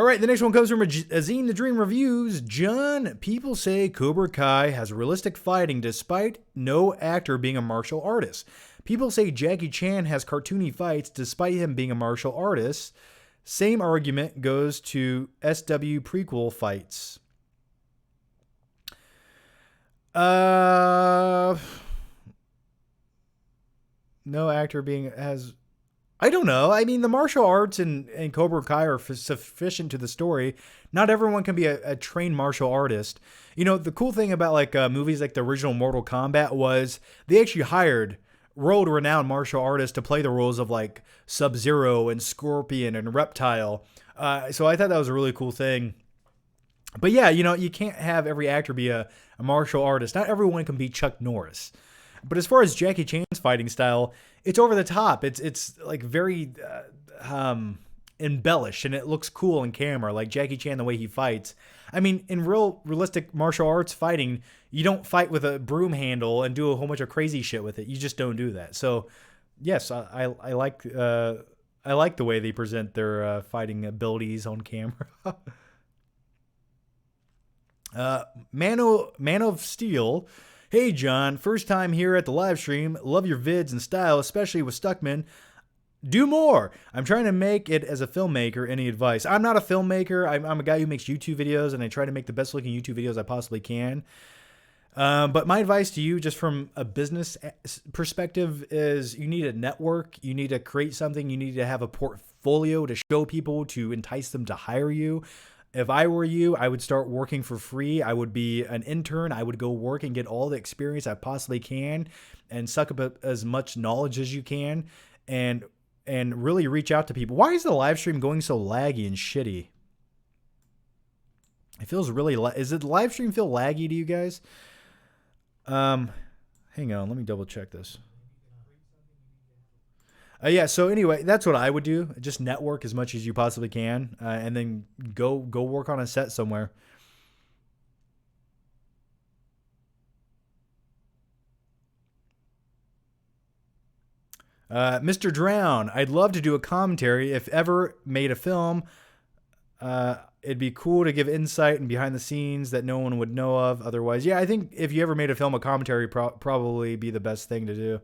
right. The next one comes from Azine the Dream Reviews. John, people say Cobra Kai has realistic fighting despite no actor being a martial artist. People say Jackie Chan has cartoony fights despite him being a martial artist. Same argument goes to SW prequel fights. No actor has... I don't know. I mean, the martial arts in Cobra Kai are sufficient to the story. Not everyone can be a trained martial artist. You know, the cool thing about like movies like the original Mortal Kombat was they actually hired world-renowned martial artists to play the roles of like Sub-Zero and Scorpion and Reptile. So I thought that was a really cool thing. But yeah, you know, you can't have every actor be a martial artist. Not everyone can be Chuck Norris. But as far as Jackie Chan's fighting style, it's over the top. It's like very embellished and it looks cool on camera, like Jackie Chan the way he fights. I mean, in realistic martial arts fighting, you don't fight with a broom handle and do a whole bunch of crazy shit with it. You just don't do that. So, yes, I like the way they present their fighting abilities on camera. Man of Steel. Hey John, first time here at the live stream. Love your vids and style, especially with Stuckman. Do more. I'm trying to make it as a filmmaker. Any advice? I'm not a filmmaker. I'm a guy who makes YouTube videos, and I try to make the best looking YouTube videos I possibly can. But my advice to you, just from a business perspective, is you need a network. You need to create something. You need to have a portfolio to show people, to entice them to hire you. If I were you, I would start working for free. I would be an intern. I would go work and get all the experience I possibly can and suck up as much knowledge as you can and really reach out to people. Why is the live stream going so laggy and shitty? It feels really is it the live stream feel laggy to you guys? Hang on, let me double check this. Yeah, so anyway, that's what I would do. Just network as much as you possibly can, and then go work on a set somewhere. Mr. Drown, I'd love to do a commentary. If ever made a film, it'd be cool to give insight and behind the scenes that no one would know of otherwise. Yeah, I think if you ever made a film, a commentary probably be the best thing to do.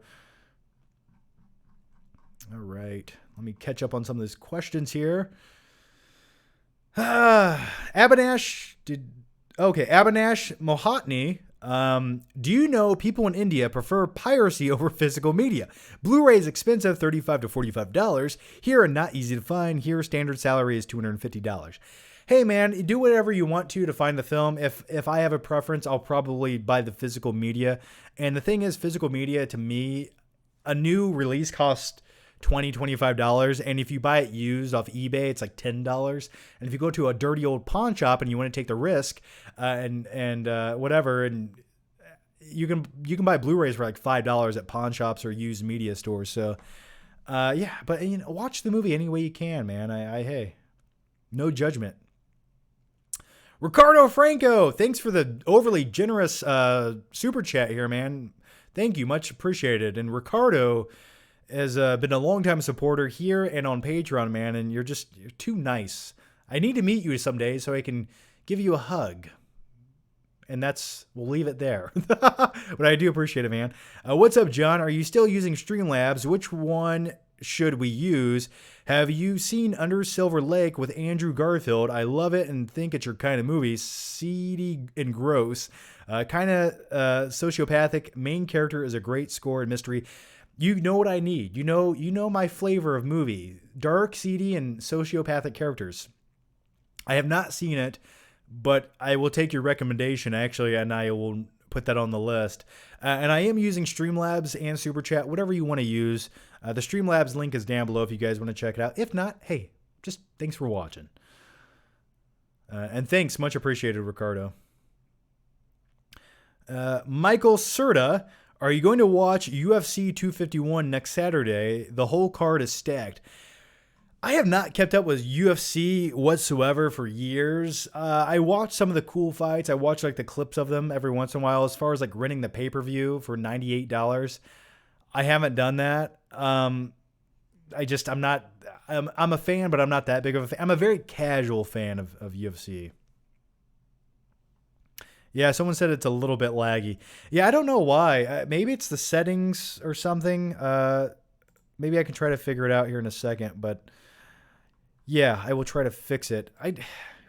All right, let me catch up on some of these questions here. Abinash Mohatni. Do you know people in India prefer piracy over physical media? Blu-ray is expensive, $35 to $45. Here are not easy to find. Here, standard salary is $250. Hey man, do whatever you want to find the film. If I have a preference, I'll probably buy the physical media. And the thing is, physical media to me, a new release costs $20, $25. And if you buy it used off eBay, it's like $10. And if you go to a dirty old pawn shop and you want to take the risk and whatever, and you can buy Blu-rays for like $5 at pawn shops or used media stores. So yeah, but watch the movie any way you can, man. Hey, no judgment. Ricardo Franco, thanks for the overly generous super chat here, man. Thank you, much appreciated. And Ricardo has been a longtime supporter here and on Patreon, man, and you're too nice. I need to meet you someday so I can give you a hug. And we'll leave it there. But I do appreciate it, man. What's up, John? Are you still using Streamlabs? Which one should we use? Have you seen Under Silver Lake with Andrew Garfield? I love it and think it's your kind of movie. Seedy and gross. Kind of sociopathic. Main character is a great score and mystery. You know what I need. You know my flavor of movie. Dark, seedy, and sociopathic characters. I have not seen it, but I will take your recommendation, actually, and I will put that on the list. And I am using Streamlabs and Super Chat, whatever you want to use. The Streamlabs link is down below if you guys want to check it out. If not, hey, just thanks for watching. And thanks, much appreciated, Ricardo. Michael Serta, are you going to watch UFC 251 next Saturday? The whole card is stacked. I have not kept up with UFC whatsoever for years. I watch some of the cool fights. I watch like the clips of them every once in a while. As far as like renting the pay-per-view for $98, I haven't done that. I'm a fan, but I'm not that big of a fan. I'm a very casual fan of UFC. Yeah, someone said it's a little bit laggy. Yeah, I don't know why. Maybe it's the settings or something. Maybe I can try to figure it out here in a second, but yeah, I will try to fix it.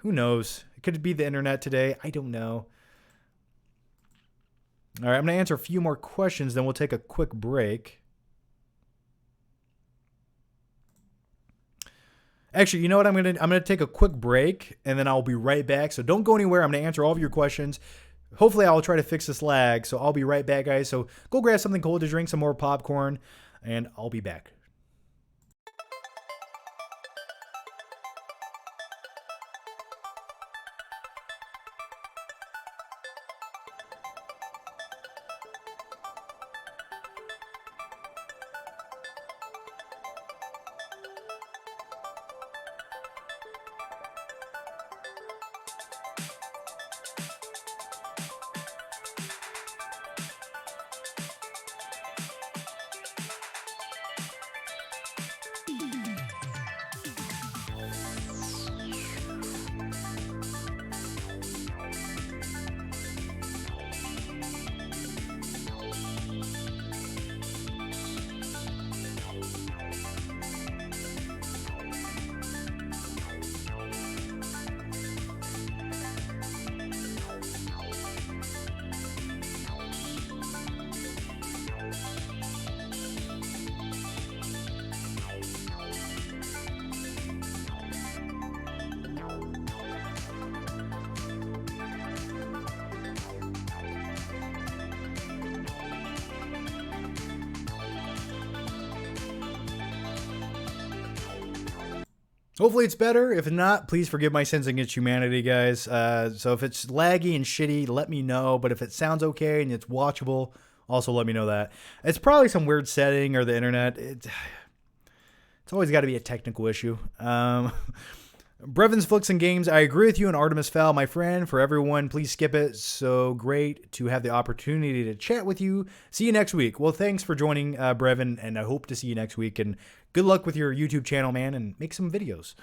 Who knows? Could it be the internet today? I don't know. All right, I'm going to answer a few more questions, then we'll take a quick break. Actually, you know what? I'm gonna take a quick break, and then I'll be right back. So don't go anywhere. I'm gonna answer all of your questions. Hopefully, I'll try to fix this lag. So I'll be right back, guys. So go grab something cold to drink, some more popcorn, and I'll be back. Hopefully it's better. If not, please forgive my sins against humanity, guys. So if it's laggy and shitty, let me know. But if it sounds okay and it's watchable, also let me know that. It's probably some weird setting or the internet. It's always got to be a technical issue. Brevins, Flicks, and Games. I agree with you on Artemis Fowl, my friend. For everyone, please skip it. So great to have the opportunity to chat with you. See you next week. Well, thanks for joining, Brevin, and I hope to see you next week. And good luck with your YouTube channel, man, and make some videos.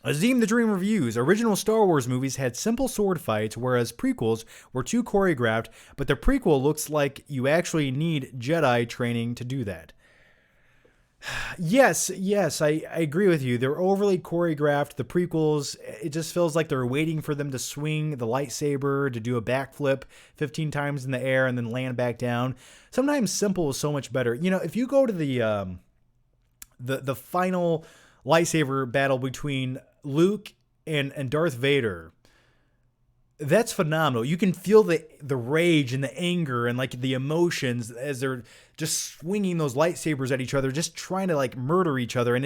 Azim the Dream Reviews. Original Star Wars movies had simple sword fights, whereas prequels were too choreographed, but the prequel looks like you actually need Jedi training to do that. Yes, I agree with you. They're overly choreographed. The prequels, it just feels like they're waiting for them to swing the lightsaber, to do a backflip 15 times in the air and then land back down. Sometimes simple is so much better. You know, if you go to the final lightsaber battle between Luke and Darth Vader, that's phenomenal. You can feel the rage and the anger and like the emotions as they're just swinging those lightsabers at each other, just trying to like murder each other. And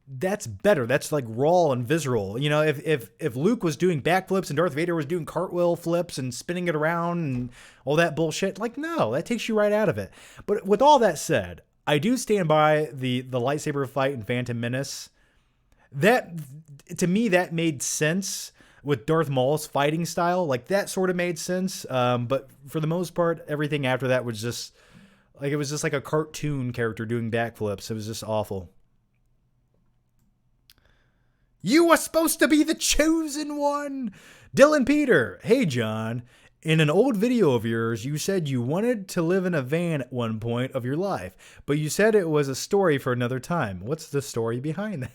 that's better. That's like raw and visceral. You know, if Luke was doing backflips and Darth Vader was doing cartwheel flips and spinning it around and all that bullshit, like, no, that takes you right out of it. But with all that said, I do stand by the lightsaber fight in Phantom Menace. That, to me, that made sense with Darth Maul's fighting style. Like, that sort of made sense. But for the most part, everything after that was just like, it was just like a cartoon character doing backflips. It was just awful. You were supposed to be the chosen one. Dylan Peter. Hey, John. In an old video of yours, you said you wanted to live in a van at one point of your life, but you said it was a story for another time. What's the story behind that?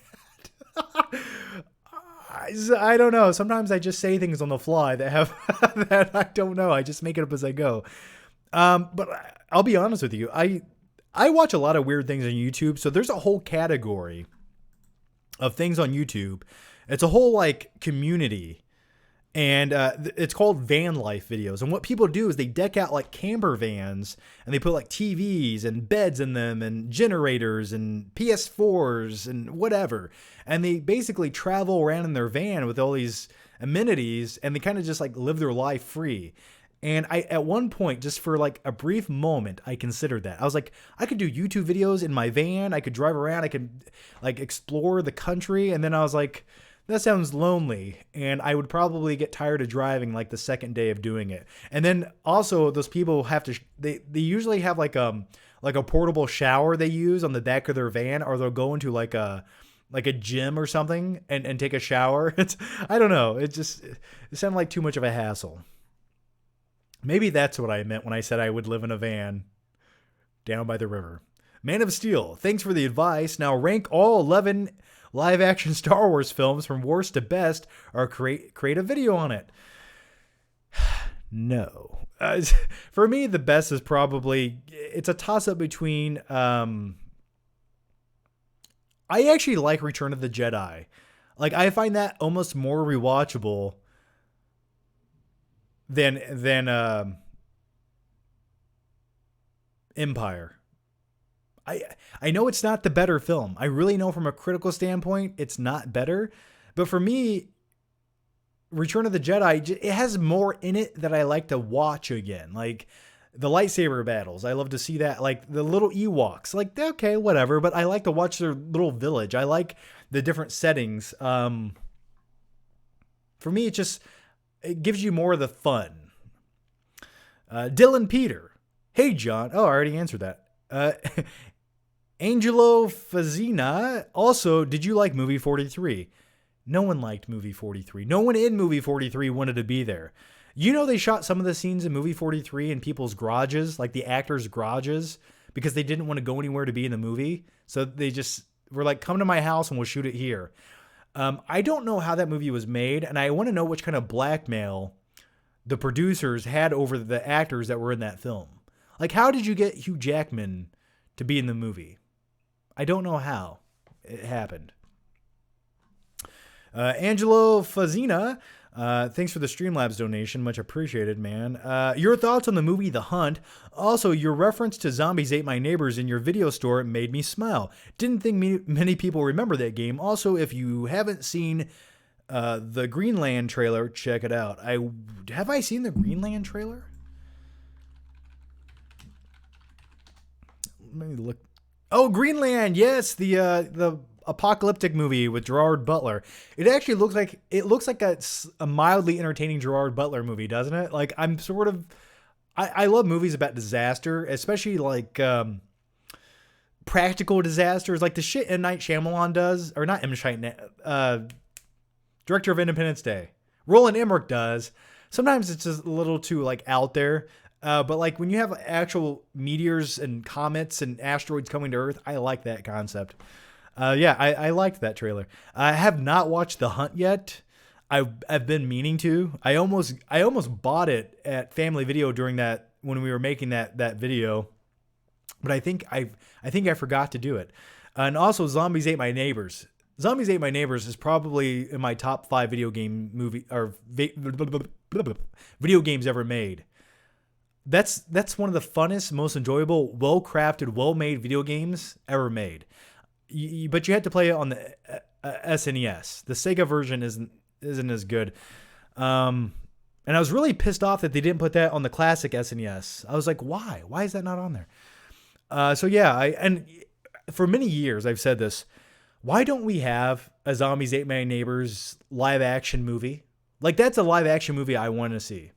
I don't know. Sometimes I just say things on the fly that have that I don't know. I just make it up as I go. But I'll be honest with you. I watch a lot of weird things on YouTube. So there's a whole category of things on YouTube. It's a whole like community. And it's called van life videos. And what people do is they deck out like camper vans and they put like TVs and beds in them and generators and PS4s and whatever. And they basically travel around in their van with all these amenities and they kind of just like live their life free. And I, at one point, just for like a brief moment, I considered that. I was like, I could do YouTube videos in my van. I could drive around. I could like explore the country. And then I was like, that sounds lonely, and I would probably get tired of driving like the second day of doing it. And then also those people have to they usually have like a portable shower they use on the back of their van, or they'll go into like a gym or something and take a shower. I don't know. It sounded like too much of a hassle. Maybe that's what I meant when I said I would live in a van down by the river. Man of Steel, thanks for the advice. Now rank all 11 live-action Star Wars films from worst to best, or create a video on it. No. For me, the best is probably, it's a toss-up between, I actually like Return of the Jedi. Like, I find that almost more rewatchable than Empire. I know it's not the better film. I really know from a critical standpoint, it's not better. But for me, Return of the Jedi, it has more in it that I like to watch again. Like the lightsaber battles. I love to see that. Like the little Ewoks. Like, okay, whatever. But I like to watch their little village. I like the different settings. For me, it gives you more of the fun. Dylan Peter. Hey, John. Oh, I already answered that. Angelo Fazina. Also, did you like movie 43? No one liked movie 43. No one in movie 43 wanted to be there. You know, they shot some of the scenes in movie 43 in people's garages, like the actors' garages, because they didn't want to go anywhere to be in the movie. So they just were like, come to my house and we'll shoot it here. I don't know how that movie was made, and I want to know which kind of blackmail the producers had over the actors that were in that film. Like, how did you get Hugh Jackman to be in the movie? I don't know how it happened. Angelo Fazina. Thanks for the Streamlabs donation. Much appreciated, man. Your thoughts on the movie The Hunt. Also, your reference to Zombies Ate My Neighbors in your video store made me smile. Didn't think many people remember that game. Also, if you haven't seen the Greenland trailer, check it out. Have I seen the Greenland trailer? Let me look. Oh, Greenland, yes, the apocalyptic movie with Gerard Butler. It actually looks like a mildly entertaining Gerard Butler movie, doesn't it? Like I love movies about disaster, especially like practical disasters, like the shit M. Night Shyamalan does, or not M. Night, director of Independence Day, Roland Emmerich does. Sometimes it's just a little too like out there. But like when you have actual meteors and comets and asteroids coming to Earth, I like that concept. I liked that trailer. I have not watched The Hunt yet. I've been meaning to. I almost bought it at Family Video during that when we were making that video, but I think I forgot to do it. And also, Zombies Ate My Neighbors. Zombies Ate My Neighbors is probably in my top 5 video game movie or video games ever made. That's one of the funnest, most enjoyable, well-crafted, well-made video games ever made. But you had to play it on the SNES. The Sega version isn't as good. And I was really pissed off that they didn't put that on the classic SNES. I was like, why? Why is that not on there? And for many years I've said this. Why don't we have a Zombies Ate My Neighbors live action movie? Like that's a live action movie I want to see.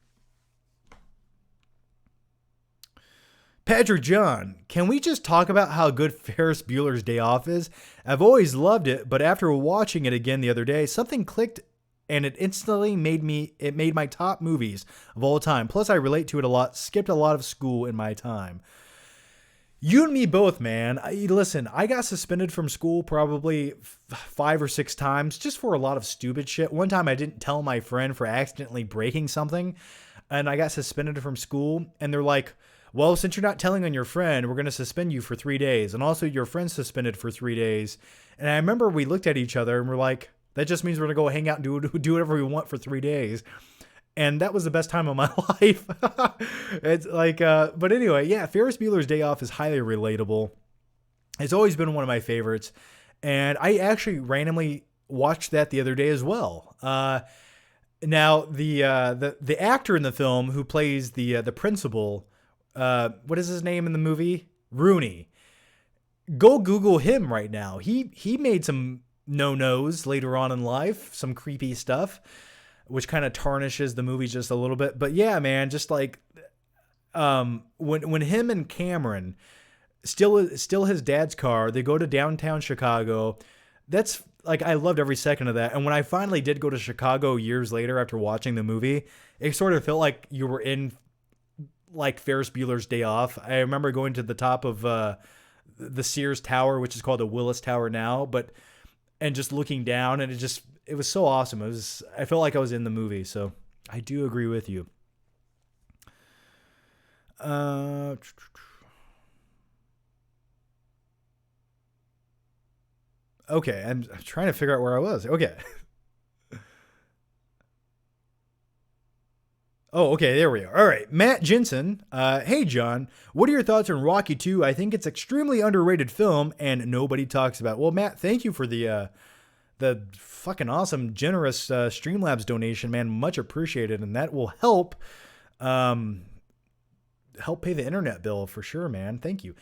Patrick John, can we just talk about how good Ferris Bueller's Day Off is? I've always loved it, but after watching it again the other day, something clicked and it instantly made my top movies of all time. Plus, I relate to it a lot, skipped a lot of school in my time. You and me both, man. Listen, I got suspended from school probably 5 or 6 times just for a lot of stupid shit. One time I didn't tell my friend for accidentally breaking something, and I got suspended from school, and they're like, well, since you're not telling on your friend, we're going to suspend you for 3 days. And also your friend's suspended for 3 days. And I remember we looked at each other and we're like, that just means we're going to go hang out and do whatever we want for 3 days. And that was the best time of my life. It's like, but anyway, yeah, Ferris Bueller's Day Off is highly relatable. It's always been one of my favorites. And I actually randomly watched that the other day as well. Now the actor in the film who plays the principal, what is his name in the movie? Rooney. Go Google him right now. He made some no-nos later on in life, some creepy stuff, which kind of tarnishes the movie just a little bit. But yeah, man, just like when him and Cameron steal his dad's car, they go to downtown Chicago. That's like I loved every second of that. And when I finally did go to Chicago years later after watching the movie, it sort of felt like you were in like Ferris Bueller's Day Off. I remember going to the top of the Sears Tower, which is called the Willis Tower now, and just looking down, and it was so awesome. I felt like I was in the movie, so I do agree with you. Okay, I'm trying to figure out where I was. Okay. Oh, okay, there we are. All right, Matt Jensen. Hey, John, what are your thoughts on Rocky 2? I think it's extremely underrated film and nobody talks about. Well, Matt, thank you for the fucking awesome, generous Streamlabs donation, man. Much appreciated, and that will help pay the internet bill for sure, man. Thank you.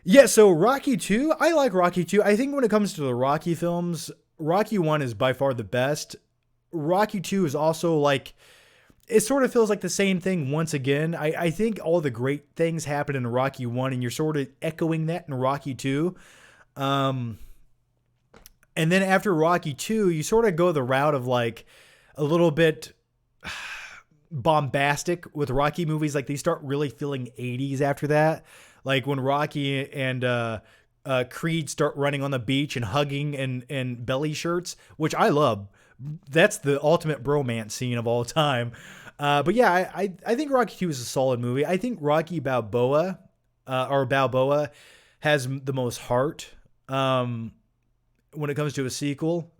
Yeah, so Rocky 2, I like Rocky 2. I think when it comes to the Rocky films, Rocky 1 is by far the best. Rocky 2 is also like, it sort of feels like the same thing once again. I think all the great things happen in Rocky 1, and you're sort of echoing that in Rocky 2. And then after Rocky 2, you sort of go the route of like a little bit bombastic with Rocky movies. Like they start really feeling 80s after that. Like when Rocky and Creed start running on the beach and hugging and belly shirts, which I love. That's the ultimate bromance scene of all time. But yeah, I think Rocky 2 is a solid movie. I think Rocky Balboa has the most heart when it comes to a sequel.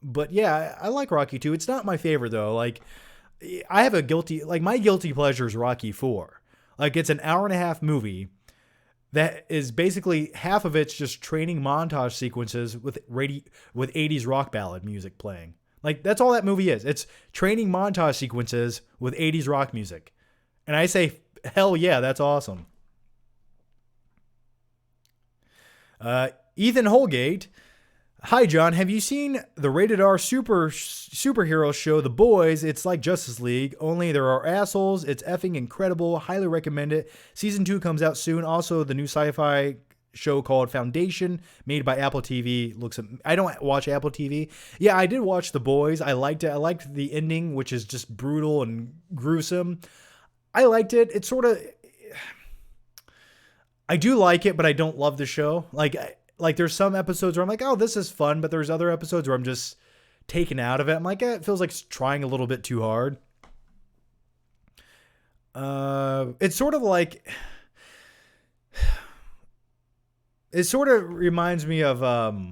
But yeah, I like Rocky 2. It's not my favorite though. Like I have a guilty, like my guilty pleasure is Rocky 4. Like it's an hour and a half movie that is basically half of it's just training montage sequences with 80s rock ballad music playing. Like that's all that movie is. It's training montage sequences with 80s rock music. And I say, hell yeah, that's awesome. Ethan Holgate. Hi, John. Have you seen the rated R superhero show, The Boys? It's like Justice League, only there are assholes. It's effing incredible. Highly recommend it. Season 2 comes out soon. Also, the new sci-fi show called Foundation, made by Apple TV. I don't watch Apple TV. Yeah, I did watch The Boys. I liked it. I liked the ending, which is just brutal and gruesome. I liked it. It's sort of... I do like it, but I don't love the show. Like there's some episodes where I'm like, oh, this is fun, but there's other episodes where I'm just taken out of it. I'm like, it feels like it's trying a little bit too hard. It's sort of like, it sort of reminds me of, I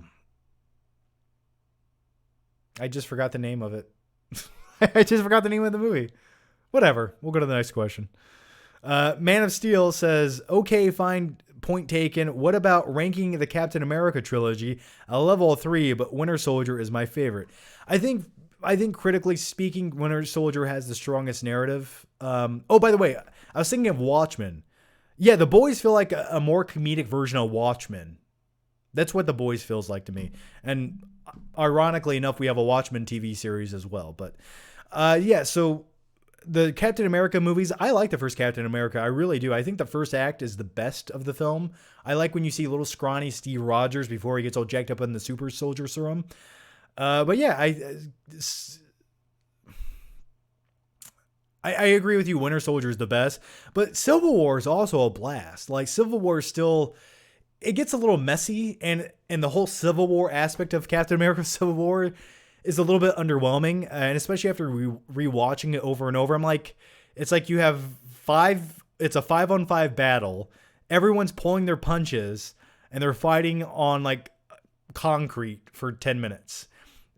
just forgot the name of it. I just forgot the name of the movie. Whatever. We'll go to the next question. Man of Steel says, okay, fine. Point taken. What about ranking the Captain America trilogy? A level 3, but Winter Soldier is my favorite. I think critically speaking, Winter Soldier has the strongest narrative. Oh, by the way, I was thinking of Watchmen. Yeah, The Boys feel like a more comedic version of Watchmen. That's what The Boys feels like to me. And ironically enough, we have a Watchmen TV series as well. But yeah, so the Captain America movies, I like the first Captain America. I really do. I think the first act is the best of the film. I like when you see little scrawny Steve Rogers before he gets all jacked up in the super soldier serum. But yeah, I agree with you. Winter Soldier is the best, but Civil War is also a blast. Like Civil War is still, it gets a little messy, and the whole Civil War aspect of Captain America Civil War is a little bit underwhelming, and especially after rewatching it over and over, I'm like, it's like you have it's a 5-on-5 battle. Everyone's pulling their punches, and they're fighting on like concrete for 10 minutes.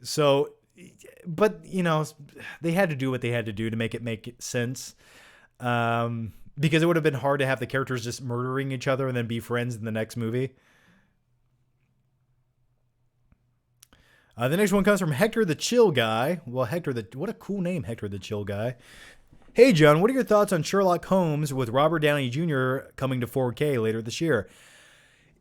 So, but you know, they had to do what they had to do to make it sense. Because it would have been hard to have the characters just murdering each other and then be friends in the next movie. The next one comes from Hector the Chill Guy. Well, what a cool name, Hector the Chill Guy. Hey, John, what are your thoughts on Sherlock Holmes with Robert Downey Jr. coming to 4K later this year?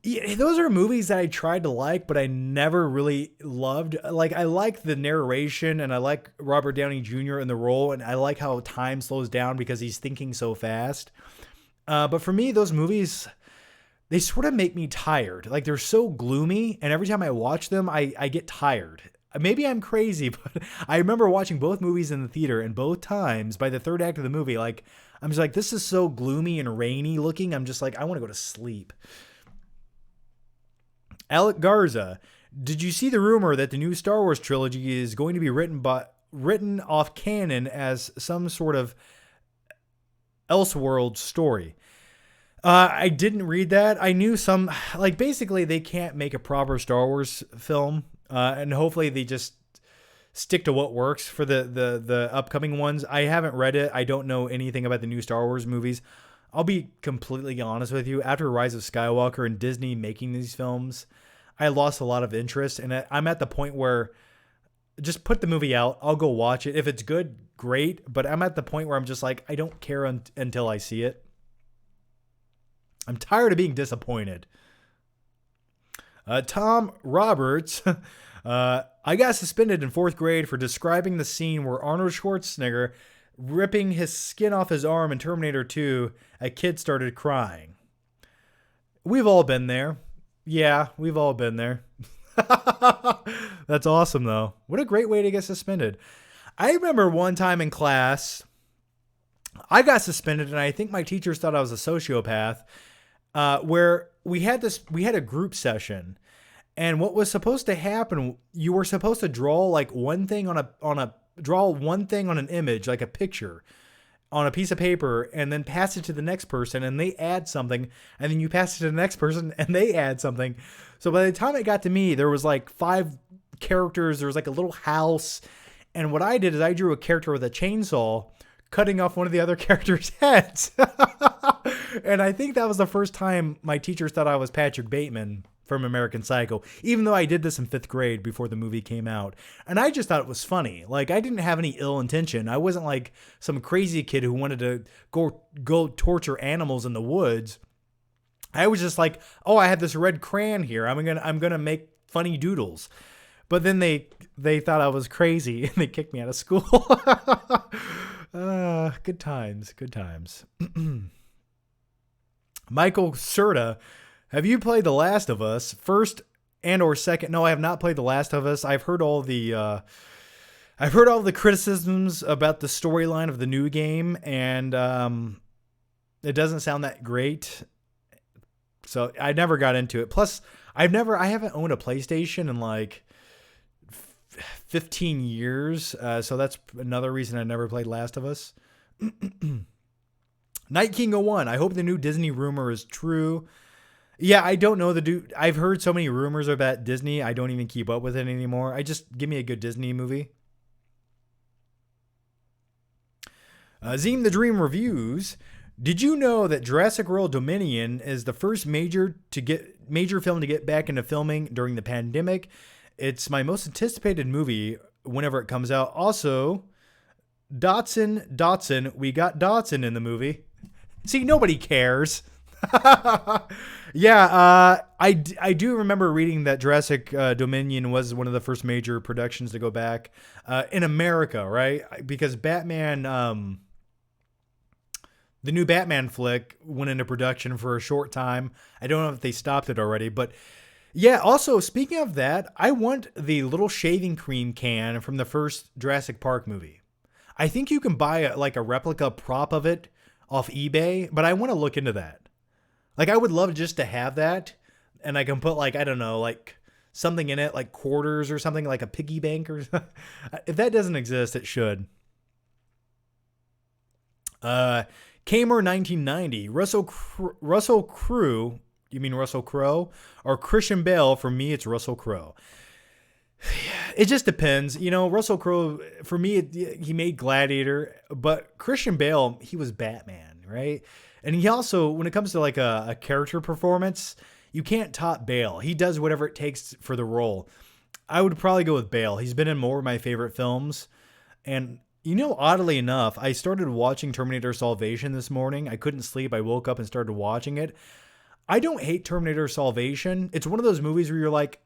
Yeah, those are movies that I tried to like, but I never really loved. Like, I like the narration, and I like Robert Downey Jr. in the role, and I like how time slows down because he's thinking so fast. But for me, those movies, they sort of make me tired. Like they're so gloomy, and every time I watch them, I get tired. Maybe I'm crazy, but I remember watching both movies in the theater, and both times by the third act of the movie, like I'm just like, this is so gloomy and rainy looking. I'm just like, I want to go to sleep. Alec Garza, did you see the rumor that the new Star Wars trilogy is going to be written off canon as some sort of Elseworld story? I didn't read that. I knew some, like basically they can't make a proper Star Wars film, and hopefully they just stick to what works for the upcoming ones. I haven't read it. I don't know anything about the new Star Wars movies. I'll be completely honest with you. After Rise of Skywalker and Disney making these films, I lost a lot of interest, and I'm at the point where just put the movie out. I'll go watch it. If it's good, great. But I'm at the point where I'm just like, I don't care until I see it. I'm tired of being disappointed. Tom Roberts. I got suspended in 4th grade for describing the scene where Arnold Schwarzenegger ripping his skin off his arm in Terminator 2. A kid started crying. We've all been there. Yeah, we've all been there. That's awesome, though. What a great way to get suspended. I remember one time in class, I got suspended, and I think my teachers thought I was a sociopath, where we had a group session, and what was supposed to happen, you were supposed to draw like one thing draw one thing on an image, like a picture, on a piece of paper, and then pass it to the next person, and they add something, and then you pass it to the next person, and they add something. So by the time it got to me, there was like 5 characters. There was like a little house. And what I did is I drew a character with a chainsaw cutting off one of the other characters' heads. And I think that was the first time my teachers thought I was Patrick Bateman from American Psycho, even though I did this in 5th grade before the movie came out. And I just thought it was funny. Like, I didn't have any ill intention. I wasn't like some crazy kid who wanted to go torture animals in the woods. I was just like, oh, I have this red crayon here. I'm gonna make funny doodles. But then they thought I was crazy and they kicked me out of school. Good times. Michael Serta, have you played The Last of Us? First and or second? No, I have not played The Last of Us. I've heard all the criticisms about the storyline of the new game, and it doesn't sound that great. So I never got into it. Plus, I haven't owned a PlayStation in like 15 years. So that's another reason I never played Last of Us. Night King 01. I hope the new Disney rumor is true. Yeah, I don't know the dude. I've heard so many rumors about Disney. I don't even keep up with it anymore. I just give me a good Disney movie. Zine the Dream Reviews. Did you know that Jurassic World Dominion is the first major film to get back into filming during the pandemic? It's my most anticipated movie whenever it comes out. Also, Dotson, we got Dotson in the movie. See, nobody cares. Yeah, I do remember reading that Jurassic Dominion was one of the first major productions to go back in America, right? Because Batman, the new Batman flick went into production for a short time. I don't know if they stopped it already, but yeah, also, speaking of that, I want the little shaving cream can from the first Jurassic Park movie. I think you can buy a replica prop of it off eBay, but I want to look into that. Like, I would love just to have that, and I can put, like, I don't know, like, something in it, like quarters or something, like a piggy bank or something. If that doesn't exist, it should. Kamer 1990, Russell Crowe, you mean Russell Crowe? Or Christian Bale? For me, it's Russell Crowe. It just depends. You know, Russell Crowe, for me, he made Gladiator, but Christian Bale, he was Batman, right? And he also, when it comes to like a character performance, you can't top Bale. He does whatever it takes for the role. I would probably go with Bale. He's been in more of my favorite films. And, you know, oddly enough, I started watching Terminator Salvation this morning. I couldn't sleep. I woke up and started watching it. I don't hate Terminator Salvation. It's one of those movies where you're like,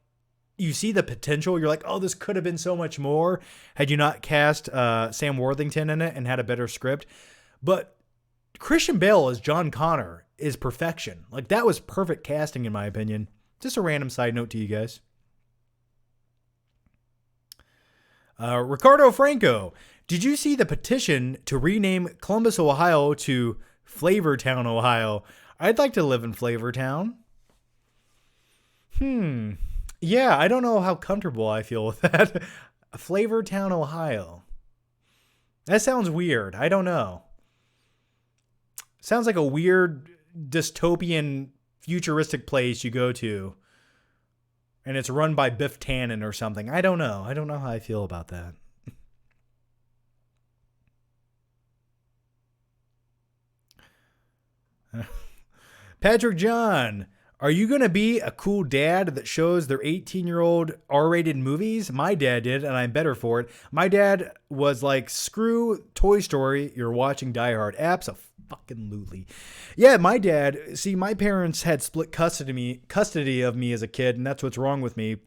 you see the potential. You're like, oh, this could have been so much more had you not cast Sam Worthington in it and had a better script. But Christian Bale as John Connor is perfection. Like, that was perfect casting, in my opinion. Just a random side note to you guys. Ricardo Franco, did you see the petition to rename Columbus, Ohio to Flavortown, Ohio? I'd like to live in Flavortown. Yeah, I don't know how comfortable I feel with that. Flavortown, Ohio. That sounds weird. I don't know. Sounds like a weird dystopian futuristic place you go to. And it's run by Biff Tannen or something. I don't know. I don't know how I feel about that. Patrick John, are you going to be a cool dad that shows their 18-year-old R-rated movies? My dad did, and I'm better for it. My dad was like, screw Toy Story, you're watching Die Hard. Absolutely. Yeah, my dad, see, my parents had split custody of me as a kid, and that's what's wrong with me.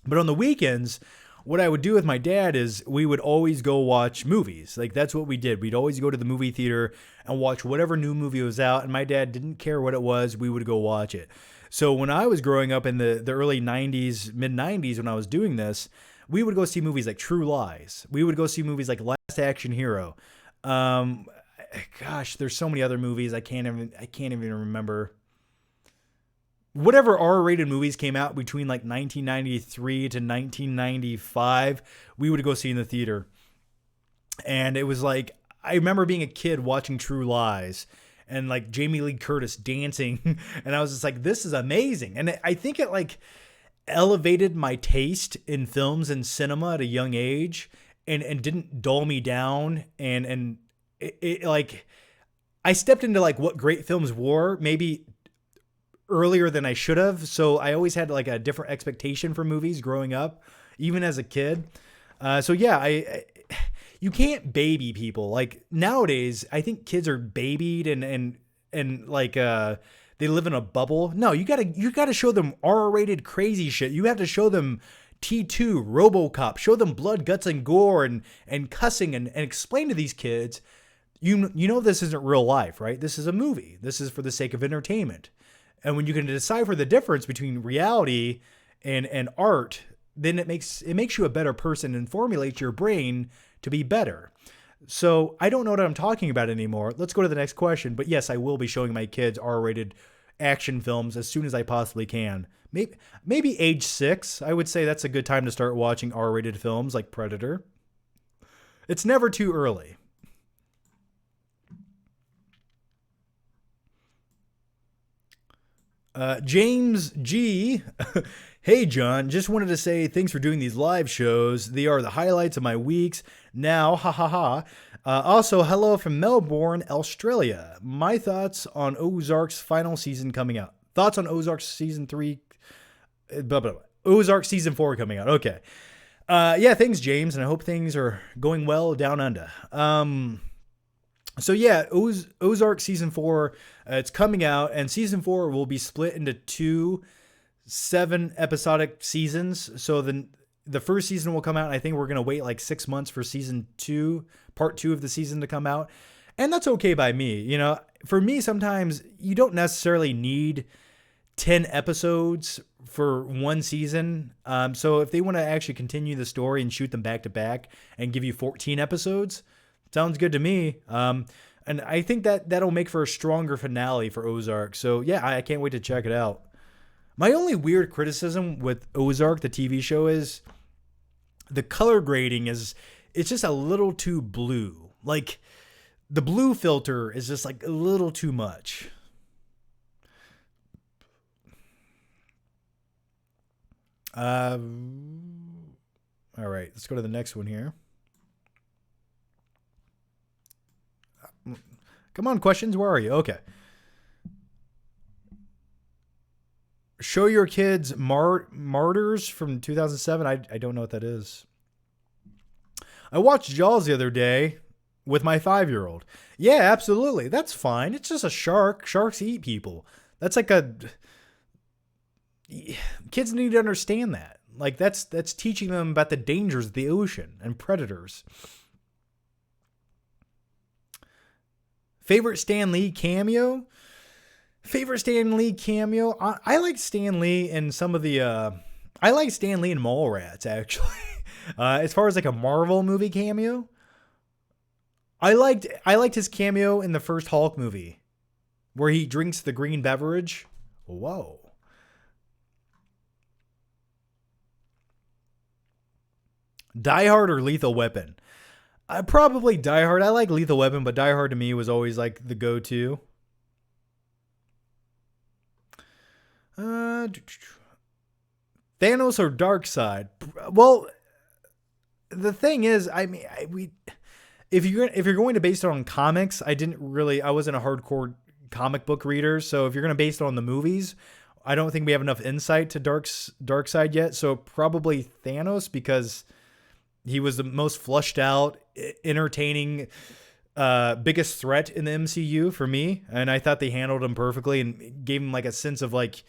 But on the weekends, what I would do with my dad is we would always go watch movies. Like, that's what we did. We'd always go to the movie theater and watch whatever new movie was out. And my dad didn't care what it was. We would go watch it. So when I was growing up in the early 90s, mid 90s, when I was doing this, we would go see movies like True Lies. We would go see movies like Last Action Hero. Gosh, there's so many other movies. I can't even remember. Whatever R-rated movies came out between like 1993 to 1995, we would go see in the theater. And it was like, I remember being a kid watching True Lies and like Jamie Lee Curtis dancing. And I was just like, this is amazing. And I think it like, elevated my taste in films and cinema at a young age, and didn't dull me down, and it like I stepped into like what great films were maybe earlier than I should have. So I always had like a different expectation for movies growing up, even as a kid. So yeah, you can't baby people. Like nowadays, I think kids are babied and like they live in a bubble. No, you gotta show them R-rated crazy shit. You have to show them T2, RoboCop, show them blood, guts, and gore and cussing and explain to these kids, you know this isn't real life, right? This is a movie. This is for the sake of entertainment. And when you can decipher the difference between reality and art, then it makes you a better person and formulates your brain to be better. So I don't know what I'm talking about anymore. Let's go to the next question. But yes, I will be showing my kids R-rated action films as soon as I possibly can. Maybe age 6. I would say that's a good time to start watching R-rated films like Predator. It's never too early. James G. Hey, John, just wanted to say thanks for doing these live shows. They are the highlights of my weeks now. Ha ha ha. Also, hello from Melbourne, Australia. My thoughts on Ozark's final season coming out. Thoughts on Ozark season 3. Ozark season 4 coming out. Okay. Yeah, thanks, James, and I hope things are going well down under. So yeah, Ozark season 4, it's coming out, and season 4 will be split into 2 7-episodic seasons. So the first season will come out, and I think we're gonna wait like 6 months for season 2, part 2 of the season to come out, and that's okay by me. You know, for me, sometimes you don't necessarily need 10 episodes for one season. So if they want to actually continue the story and shoot them back to back and give you 14 episodes. Sounds good to me. And I think that'll make for a stronger finale for Ozark. So yeah, I can't wait to check it out. My only weird criticism with Ozark, the TV show, is the color grading it's just a little too blue. Like the blue filter is just like a little too much. All right, let's go to the next one here. Come on, questions. Where are you? Okay. Show your kids Martyrs from 2007. I don't know what that is. I watched Jaws the other day with my 5-year-old. Yeah, absolutely. That's fine. It's just a shark. Sharks eat people. That's like kids need to understand that. Like that's teaching them about the dangers of the ocean and predators. Favorite Stan Lee cameo? I like Stan Lee in some of the I like Stan Lee in Mallrats, actually. As far as like a Marvel movie cameo, I liked his cameo in the first Hulk movie where he drinks the green beverage. Whoa. Die Hard or Lethal Weapon? Probably Die Hard. I like Lethal Weapon, but Die Hard to me was always like the go-to. Thanos or Darkseid? Well, the thing is, I mean, if you're going to base it on comics, I wasn't a hardcore comic book reader, so if you're going to base it on the movies, I don't think we have enough insight to Darkseid yet. So probably Thanos, because he was the most flushed out, entertaining, biggest threat in the MCU for me. And I thought they handled him perfectly and gave him like a sense of like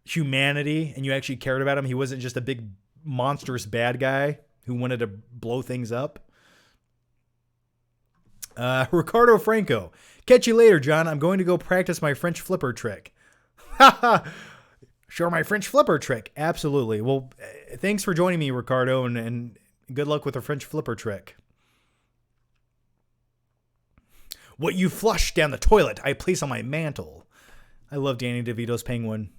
humanity, and you actually cared about him. He wasn't just a big monstrous bad guy who wanted to blow things up. Ricardo Franco. Catch you later, John. I'm going to go practice my French flipper trick. Sure, my French flipper trick. Absolutely. Well, thanks for joining me, Ricardo, and good luck with the French flipper trick. What you flush down the toilet, I place on my mantle. I love Danny DeVito's Penguin.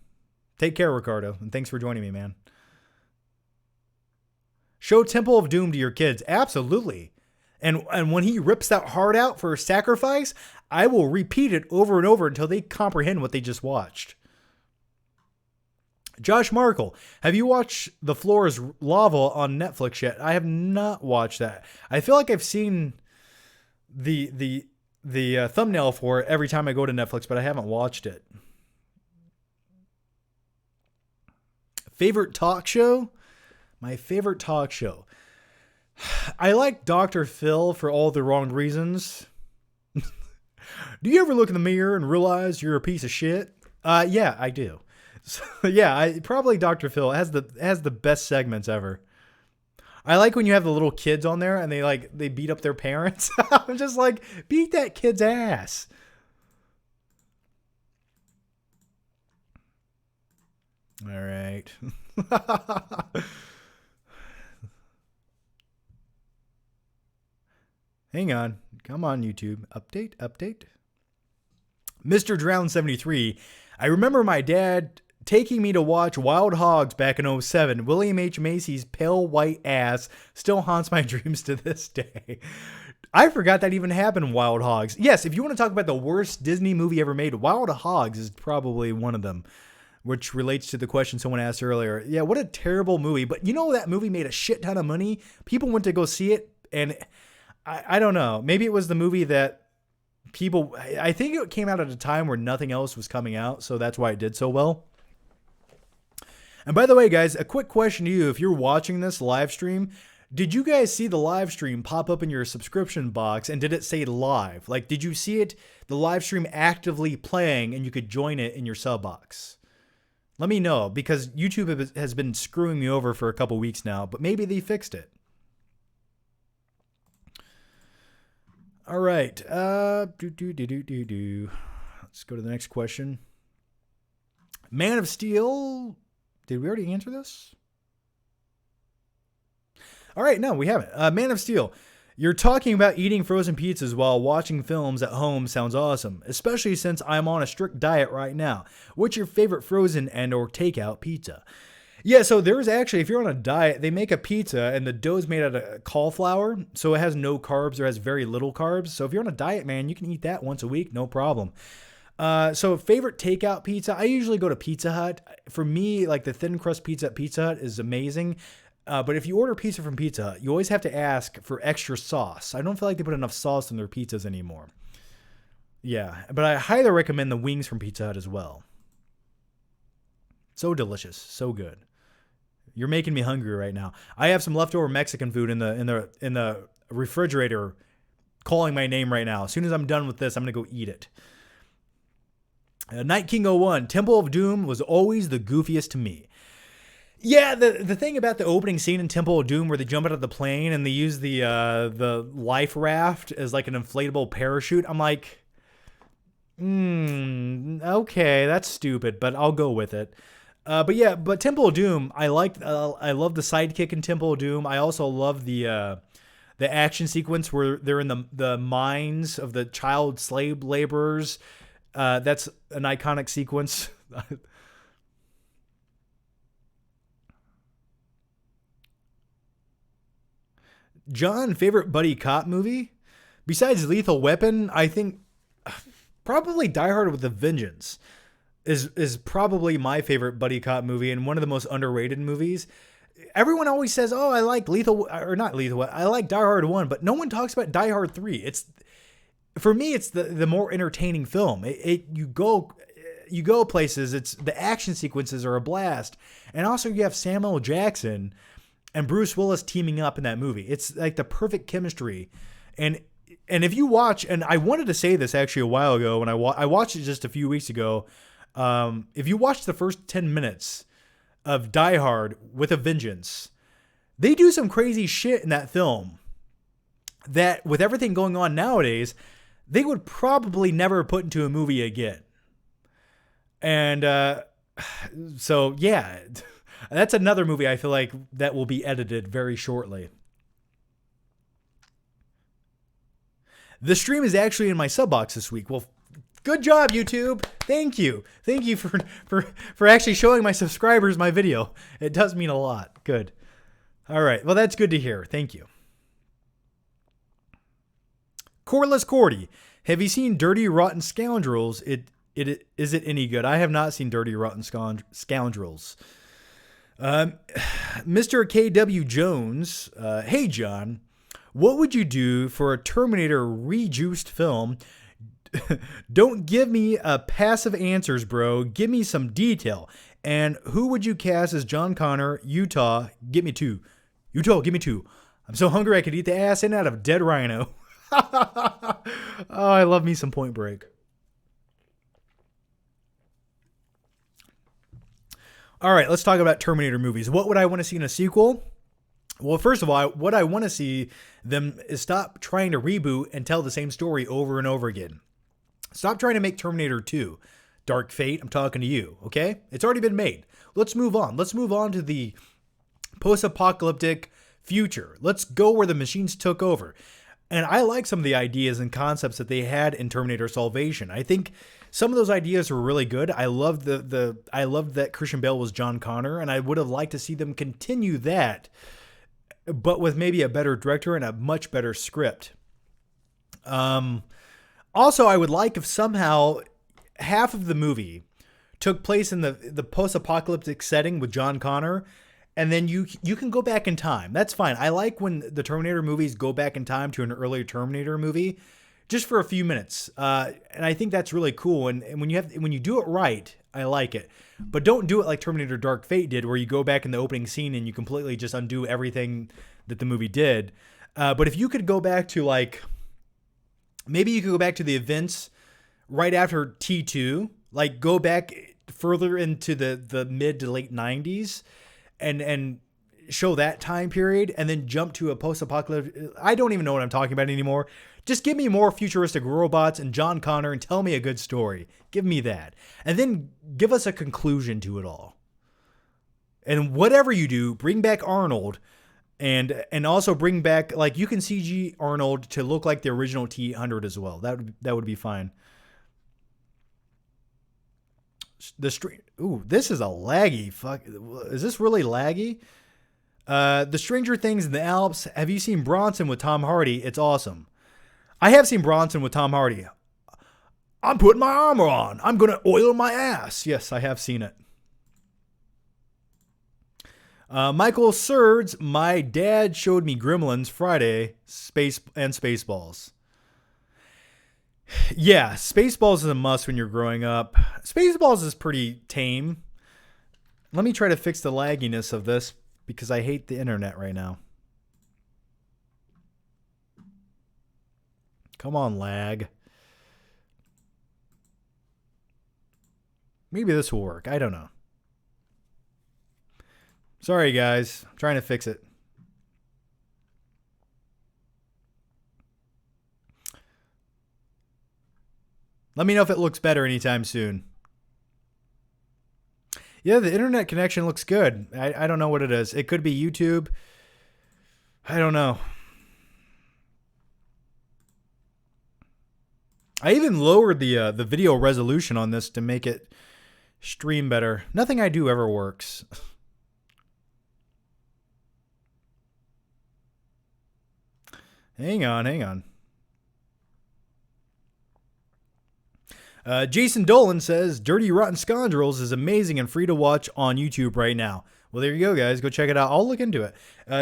Take care, Ricardo, and thanks for joining me, man. Show Temple of Doom to your kids. Absolutely. And when he rips that heart out for a sacrifice, I will repeat it over and over until they comprehend what they just watched. Josh Markle, have you watched The Floor is Lava on Netflix yet? I have not watched that. I feel like I've seen the thumbnail for it every time I go to Netflix, but I haven't watched it. Favorite talk show? My favorite talk show. I like Dr. Phil for all the wrong reasons. Do you ever look in the mirror and realize you're a piece of shit? Yeah, I do. So, yeah, probably Dr. Phil has the best segments ever. I like when you have the little kids on there and they beat up their parents. I'm just like, beat that kid's ass. All right. Hang on. Come on, YouTube. Update. Mr. Drown 73. I remember my dad taking me to watch Wild Hogs back in 07. William H. Macy's pale white ass still haunts my dreams to this day. I forgot that even happened in Wild Hogs. Yes, if you want to talk about the worst Disney movie ever made, Wild Hogs is probably one of them, which relates to the question someone asked earlier. Yeah, what a terrible movie. But you know that movie made a shit ton of money. People went to go see it, and I don't know. Maybe it was the movie that people... I think it came out at a time where nothing else was coming out, so that's why it did so well. And by the way, guys, a quick question to you. If you're watching this live stream, did you guys see the live stream pop up in your subscription box, and did it say live? Like, did you see it, the live stream actively playing, and you could join it in your sub box? Let me know, because YouTube has been screwing me over for a couple weeks now, but maybe they fixed it. All right. Let's go to the next question. Man of Steel. Did we already answer this? All right. No, we haven't. Man of Steel. You're talking about eating frozen pizzas while watching films at home sounds awesome, especially since I'm on a strict diet right now. What's your favorite frozen and or takeout pizza? Yeah, so there's actually, if you're on a diet, they make a pizza and the dough's made out of cauliflower, so it has no carbs or has very little carbs. So if you're on a diet, man, you can eat that once a week, no problem. So favorite takeout pizza, I usually go to Pizza Hut. For me, like the thin crust pizza at Pizza Hut is amazing. But if you order pizza from Pizza Hut, you always have to ask for extra sauce. I don't feel like they put enough sauce in their pizzas anymore. Yeah, but I highly recommend the wings from Pizza Hut as well. So delicious, so good. You're making me hungry right now. I have some leftover Mexican food in the refrigerator calling my name right now. As soon as I'm done with this, I'm going to go eat it. Night King 01, Temple of Doom was always the goofiest to me. Yeah, the thing about the opening scene in Temple of Doom where they jump out of the plane and they use the life raft as like an inflatable parachute, I'm like, okay, that's stupid, but I'll go with it. But Temple of Doom, I love the sidekick in Temple of Doom. I also love the action sequence where they're in the mines of the child slave laborers. That's an iconic sequence. John, favorite buddy cop movie? Besides Lethal Weapon, I think probably Die Hard with a Vengeance is probably my favorite buddy cop movie and one of the most underrated movies. Everyone always says, "Oh, I like I like Die Hard 1," but no one talks about Die Hard 3. For me, it's the more entertaining film. You go places. It's the action sequences are a blast, and also you have Samuel L. Jackson and Bruce Willis teaming up in that movie. It's like the perfect chemistry, and if you watch, and I wanted to say this actually a while ago when I watched it just a few weeks ago. If you watch the first 10 minutes of Die Hard with a Vengeance, they do some crazy shit in that film that with everything going on nowadays, they would probably never put into a movie again. And so, yeah, that's another movie I feel like that will be edited very shortly. The stream is actually in my sub box this week. Well, good job, YouTube. Thank you. Thank you for actually showing my subscribers my video. It does mean a lot. Good. All right. Well, that's good to hear. Thank you. Corless Cordy. Have you seen Dirty Rotten Scoundrels? It is it any good? I have not seen Dirty Rotten Scoundrels. Mr. KW Jones, hey John, what would you do for a Terminator rejuiced film? Don't give me passive answers, bro. Give me some detail. And who would you cast as John Connor? Utah, get me two. Utah, give me two. I'm so hungry I could eat the ass in out of dead rhino. Oh, I love me some Point Break. All right, let's talk about Terminator movies. What would I want to see in a sequel? Well, first of all, what I want to see them is stop trying to reboot and tell the same story over and over again. Stop trying to make Terminator 2. Dark Fate, I'm talking to you, okay? It's already been made. Let's move on. Let's move on to the post-apocalyptic future. Let's go where the machines took over. And I like some of the ideas and concepts that they had in Terminator Salvation. I think some of those ideas were really good. I loved I loved that Christian Bale was John Connor, and I would have liked to see them continue that, but with maybe a better director and a much better script. Also, I would like if somehow half of the movie took place in the post-apocalyptic setting with John Connor, and then you can go back in time. That's fine. I like when the Terminator movies go back in time to an earlier Terminator movie, just for a few minutes. And I think that's really cool. And when you do it right, I like it. But don't do it like Terminator Dark Fate did, where you go back in the opening scene and you completely just undo everything that the movie did. But if you could go back to maybe you could go back to the events right after T2, like go back further into the mid to late 90s and show that time period, and then jump to a post-apocalyptic. I don't even know what I'm talking about anymore. Just give me more futuristic robots and John Connor and tell me a good story. Give me that. And then give us a conclusion to it all. And whatever you do, bring back Arnold, and also bring back, like, you can CG Arnold to look like the original T-800 as well. That would be fine. Ooh, this is a laggy. Fuck, is this really laggy? The Stranger Things in the Alps. Have you seen Bronson with Tom Hardy? It's awesome. I have seen Bronson with Tom Hardy. I'm putting my armor on. I'm going to oil my ass. Yes, I have seen it. Michael Surds, my dad showed me Gremlins Friday, Spaceballs. Yeah, Spaceballs is a must when you're growing up. Spaceballs is pretty tame. Let me try to fix the lagginess of this because I hate the internet right now. Come on, lag. Maybe this will work. I don't know. Sorry, guys. I'm trying to fix it. Let me know if it looks better anytime soon. Yeah, the internet connection looks good. I don't know what it is. It could be YouTube. I don't know. I even lowered the video resolution on this to make it stream better. Nothing I do ever works. Hang on. Jason Dolan says, Dirty Rotten Scoundrels is amazing and free to watch on YouTube right now. Well, there you go, guys. Go check it out. I'll look into it.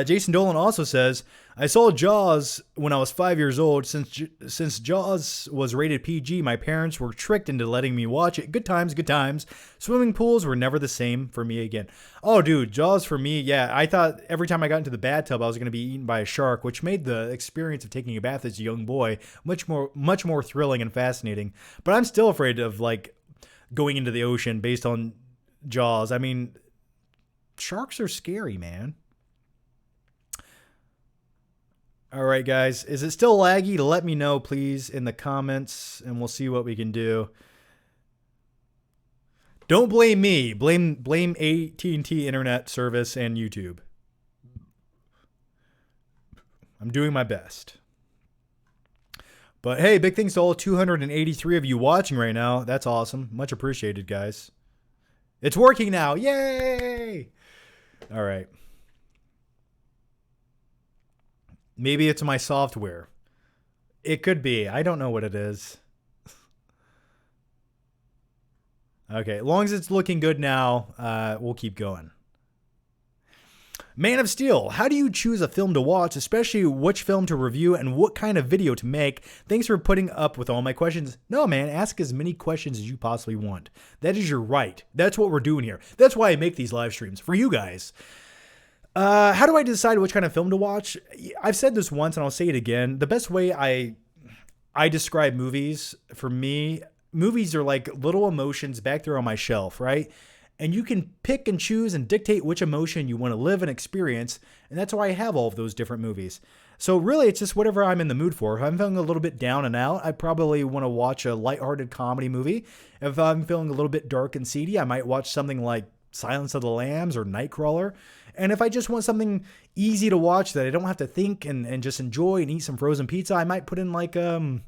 Jason Dolan also says, I saw Jaws when I was 5 years old. Since Jaws was rated PG, my parents were tricked into letting me watch it. Good times, good times. Swimming pools were never the same for me again. Oh, dude, Jaws for me, yeah. I thought every time I got into the bathtub, I was going to be eaten by a shark, which made the experience of taking a bath as a young boy much more thrilling and fascinating. But I'm still afraid of, like, going into the ocean based on Jaws. I mean, sharks are scary, man. All right, guys. Is it still laggy? Let me know, please, in the comments, and we'll see what we can do. Don't blame me. Blame AT&T internet service and YouTube. I'm doing my best. But hey, big thanks to all 283 of you watching right now. That's awesome. Much appreciated, guys. It's working now. Yay! All right. Maybe it's my software. It could be. I don't know what it is. Okay, as long as it's looking good now, we'll keep going. Man of Steel, how do you choose a film to watch, especially which film to review and what kind of video to make? Thanks for putting up with all my questions. No, man, ask as many questions as you possibly want. That is your right. That's what we're doing here. That's why I make these live streams, for you guys. How do I decide which kind of film to watch? I've said this once and I'll say it again. The best way I describe movies, for me, movies are like little emotions back there on my shelf, right? And you can pick and choose and dictate which emotion you want to live and experience. And that's why I have all of those different movies. So really, it's just whatever I'm in the mood for. If I'm feeling a little bit down and out, I probably want to watch a lighthearted comedy movie. If I'm feeling a little bit dark and seedy, I might watch something like Silence of the Lambs or Nightcrawler. And if I just want something easy to watch that I don't have to think and just enjoy and eat some frozen pizza, I might put in like a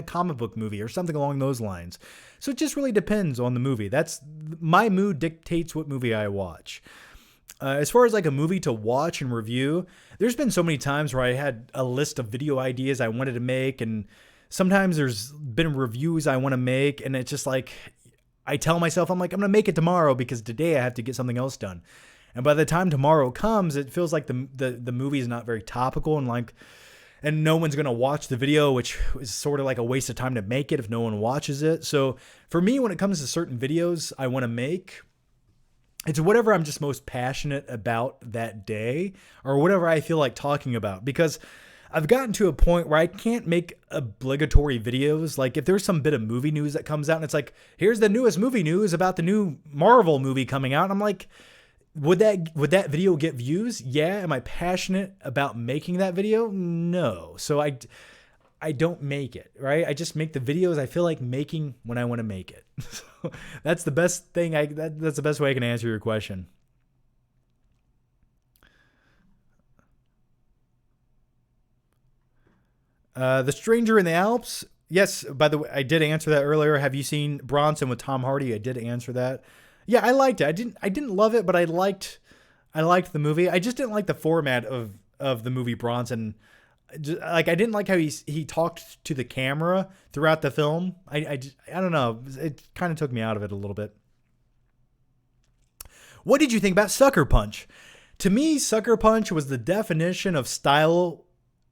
comic book movie or something along those lines. So it just really depends on the movie. That's my mood dictates what movie I watch. As far as like a movie to watch and review, there's been so many times where I had a list of video ideas I wanted to make, and sometimes there's been reviews I want to make, and it's just like I tell myself, I'm going to make it tomorrow because today I have to get something else done. And by the time tomorrow comes, it feels like the movie is not very topical and no one's going to watch the video, which is sort of like a waste of time to make it if no one watches it. So for me, when it comes to certain videos I want to make, it's whatever I'm just most passionate about that day or whatever I feel like talking about, because I've gotten to a point where I can't make obligatory videos. Like if there's some bit of movie news that comes out and it's like, here's the newest movie news about the new Marvel movie coming out. And I'm like, would that video get views? Yeah. Am I passionate about making that video? No. So I don't make it, right? I just make the videos I feel like making when I want to make it. So that's the best thing. That's the best way I can answer your question. The Stranger in the Alps. Yes. By the way, I did answer that earlier. Have you seen Bronson with Tom Hardy? I did answer that. Yeah, I liked it. I didn't love it, but I liked the movie. I just didn't like the format of the movie Bronson. I didn't like how he talked to the camera throughout the film. I don't know. It kind of took me out of it a little bit. What did you think about Sucker Punch? To me, Sucker Punch was the definition of style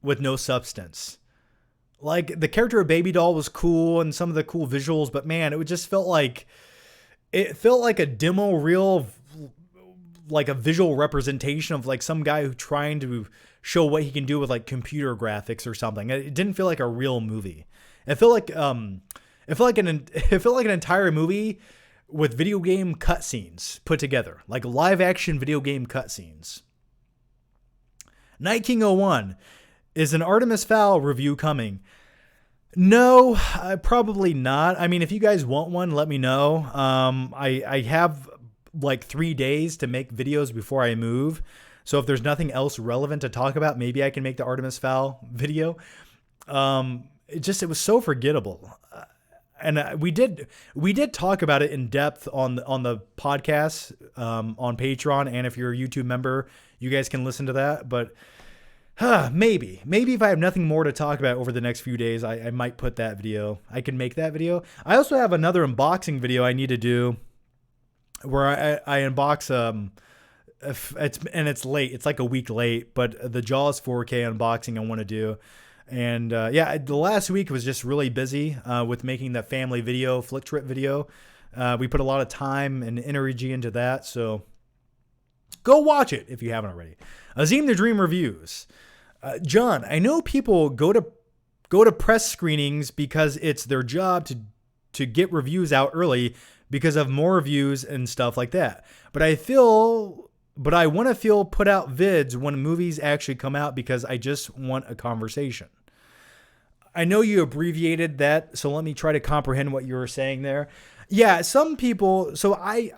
with no substance. Like the character of Baby Doll was cool and some of the cool visuals, but man, it just felt like a demo reel, like a visual representation of like some guy who trying to show what he can do with like computer graphics or something. It didn't feel like a real movie. It felt like an entire movie with video game cutscenes put together, like live action video game cutscenes. Night King 01, is an Artemis Fowl review coming? No, probably not. I mean, if you guys want one, let me know. I have like 3 days to make videos before I move. So if there's nothing else relevant to talk about, maybe I can make the Artemis Fowl video. It was so forgettable. And we did talk about it in depth on the podcast, on Patreon. And if you're a YouTube member, you guys can listen to that. But maybe if I have nothing more to talk about over the next few days, I might put that video. I can make that video. I also have another unboxing video I need to do where I unbox, it's late. It's like a week late, but the Jaws 4K unboxing I want to do. And, the last week was just really busy, with making that family video, Flick Trip video. We put a lot of time and energy into that. So go watch it if you haven't already. Azim the Dream reviews. John, I know people go to press screenings because it's their job to get reviews out early because of more reviews and stuff like that. But I want to feel put out vids when movies actually come out because I just want a conversation. I know you abbreviated that, so let me try to comprehend what you were saying there. Yeah, some people, so I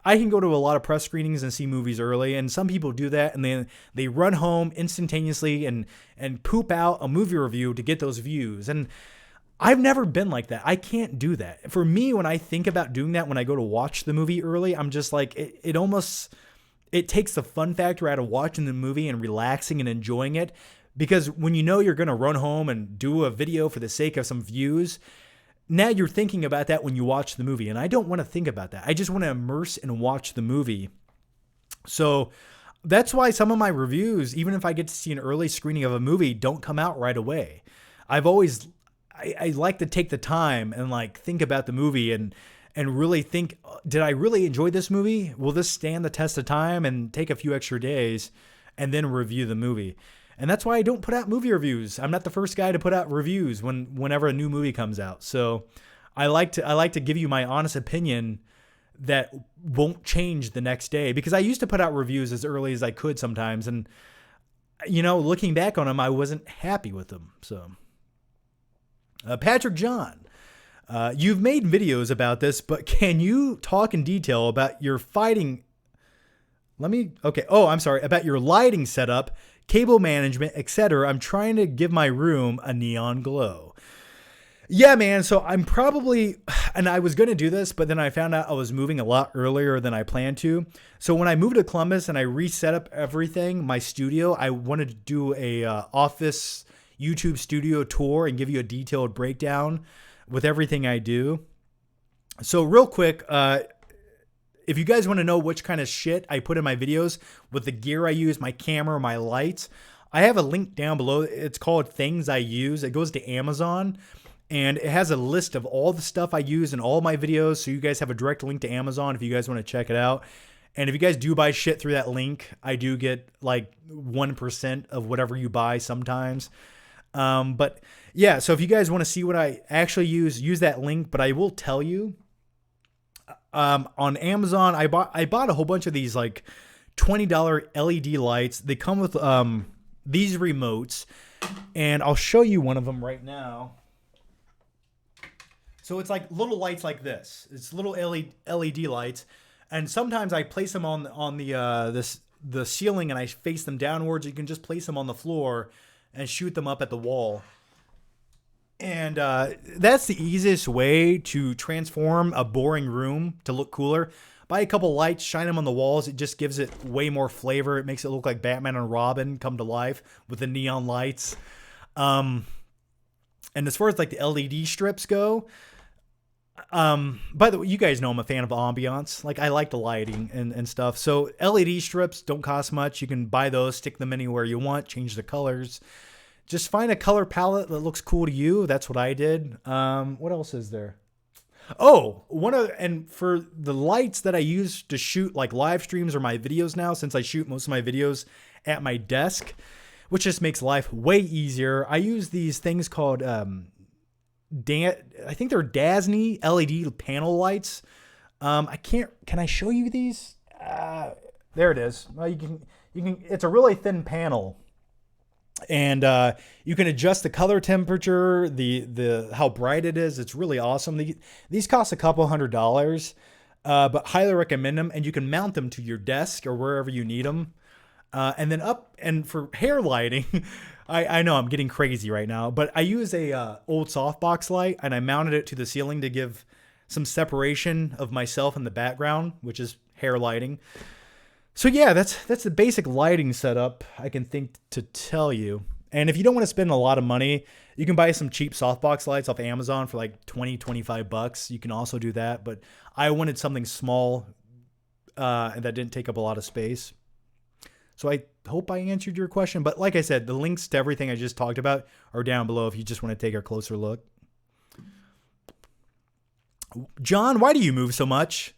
can go to a lot of press screenings and see movies early, and some people do that, and then they run home instantaneously and poop out a movie review to get those views. And I've never been like that. I can't do that. For me, when I think about doing that, when I go to watch the movie early, I'm just like, it takes the fun factor out of watching the movie and relaxing and enjoying it. Because when you know you're going to run home and do a video for the sake of some views, now you're thinking about that when you watch the movie. And I don't want to think about that. I just want to immerse and watch the movie. So that's why some of my reviews, even if I get to see an early screening of a movie, don't come out right away. I like to take the time and like think about the movie and really think, did I really enjoy this movie? Will this stand the test of time? And take a few extra days and then review the movie. And that's why I don't put out movie reviews. I'm not the first guy to put out reviews whenever a new movie comes out. So I like to give you my honest opinion that won't change the next day, because I used to put out reviews as early as I could sometimes. And, looking back on them, I wasn't happy with them. So Patrick John, you've made videos about this, but can you talk in detail about your fighting? I'm sorry. About your lighting setup, cable management, etc. I'm trying to give my room a neon glow. Yeah, man. So and I was going to do this, but then I found out I was moving a lot earlier than I planned to. So when I moved to Columbus and I reset up everything, my studio, I wanted to do a office YouTube studio tour and give you a detailed breakdown with everything I do. So real quick, if you guys want to know which kind of shit I put in my videos with the gear I use, my camera, my lights, I have a link down below. It's called Things I Use. It goes to Amazon, and it has a list of all the stuff I use in all my videos. So you guys have a direct link to Amazon if you guys want to check it out. And if you guys do buy shit through that link, I do get like 1% of whatever you buy sometimes. But yeah, so if you guys want to see what I actually use that link. But I will tell you, on Amazon, I bought a whole bunch of these like $20 LED lights. They come with these remotes, and I'll show you one of them right now. So it's like little lights like this. It's little LED lights, and sometimes I place them on the ceiling, and I face them downwards. You can just place them on the floor and shoot them up at the wall. And that's the easiest way to transform a boring room to look cooler. Buy a couple lights, shine them on the walls. It just gives it way more flavor. It makes it look like Batman and Robin come to life with the neon lights. And as far as like the LED strips go, by the way, you guys know I'm a fan of ambiance. Like, I like the lighting and stuff. So LED strips don't cost much. You can buy those, stick them anywhere you want, change the colors. Just find a color palette that looks cool to you. That's what I did. What else is there? Oh, and for the lights that I use to shoot like live streams or my videos now, since I shoot most of my videos at my desk, which just makes life way easier, I use these things called, I think they're Dasney LED panel lights. Can I show you these? There it is. Well, you can, it's a really thin panel. And you can adjust the color temperature, the how bright it is. It's really awesome. These cost a couple $100, but highly recommend them. And you can mount them to your desk or wherever you need them. And for hair lighting, I know I'm getting crazy right now, but I use a old softbox light, and I mounted it to the ceiling to give some separation of myself in the background, which is hair lighting. So yeah, that's the basic lighting setup I can think to tell you. And if you don't want to spend a lot of money, you can buy some cheap softbox lights off Amazon for like $20-$25. You can also do that, but I wanted something small and that didn't take up a lot of space. So I hope I answered your question. But like I said, the links to everything I just talked about are down below if you just want to take a closer look. John, why do you move so much?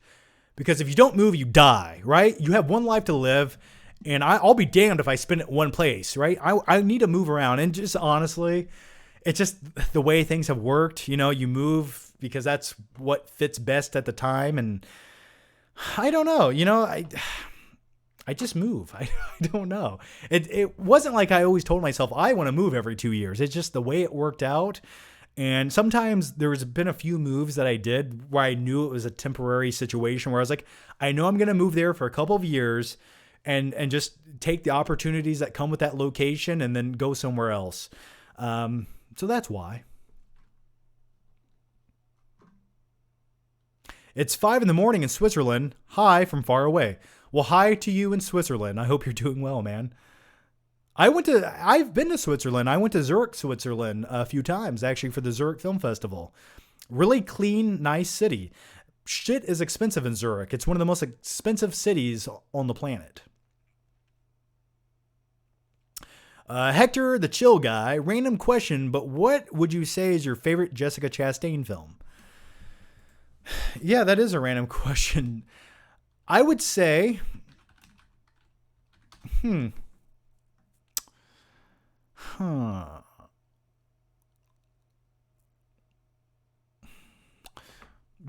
Because if you don't move, you die, right? You have one life to live, and I'll be damned if I spend it in one place, right? I need to move around. And just honestly, it's just the way things have worked. You move because that's what fits best at the time. And I don't know, I just move. I don't know. It wasn't like I always told myself I want to move every 2 years. It's just the way it worked out. And sometimes there's been a few moves that I did where I knew it was a temporary situation where I was like, I know I'm going to move there for a couple of years and just take the opportunities that come with that location and then go somewhere else. So that's why. It's 5 a.m. in Switzerland. Hi from far away. Well, hi to you in Switzerland. I hope you're doing well, man. I've been to Switzerland. I went to Zurich, Switzerland a few times, actually, for the Zurich Film Festival. Really clean, nice city. Shit is expensive in Zurich. It's one of the most expensive cities on the planet. Hector, the chill guy, random question, but what would you say is your favorite Jessica Chastain film? Yeah, that is a random question. I would say,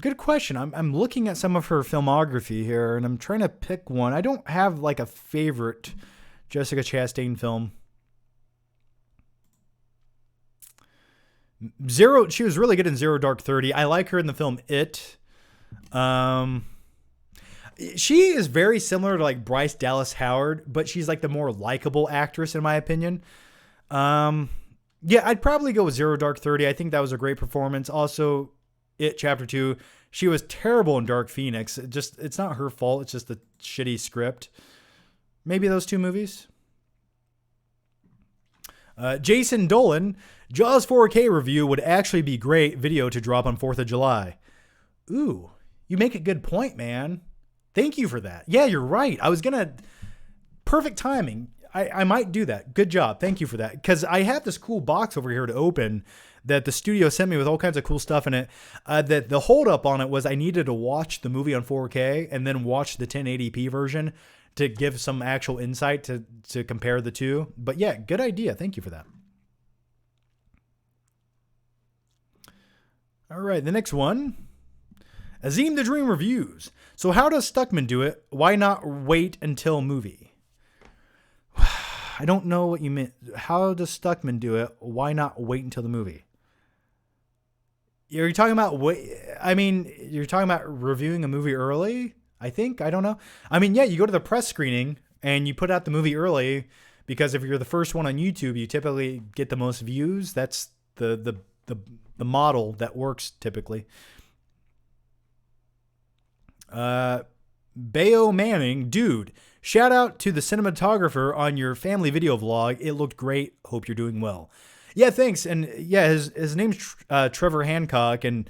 Good question. I'm looking at some of her filmography here, and I'm trying to pick one. I don't have like a favorite Jessica Chastain film. She was really good in Zero Dark 30. I like her in the film It. She is very similar to like Bryce Dallas Howard, but she's like the more likable actress in my opinion. Yeah, I'd probably go with Zero Dark 30. I think that was a great performance. Also, It Chapter 2. She was terrible in Dark Phoenix. It's not her fault. It's just the shitty script. Maybe those two movies. Jason Dolan, Jaws 4K review would actually be great video to drop on 4th of July. Ooh, you make a good point, man. Thank you for that. Yeah, you're right. Perfect timing. I might do that. Good job. Thank you for that. Because I have this cool box over here to open that the studio sent me with all kinds of cool stuff in it. That the holdup on it was I needed to watch the movie on 4K and then watch the 1080p version to give some actual insight to compare the two. But yeah, good idea. Thank you for that. All right, the next one. Azim the Dream reviews. So how does Stuckman do it? Why not wait until movie? I don't know what you meant. How does Stuckman do it? Why not wait until the movie? You're talking about you're talking about reviewing a movie early? I think. I don't know. I mean, yeah, you go to the press screening and you put out the movie early because if you're the first one on YouTube, you typically get the most views. That's the model that works typically. Bayo Manning, dude, shout out to the cinematographer on your family video vlog. It looked great. Hope you're doing well. Yeah, thanks. And yeah, his name's Trevor Hancock, and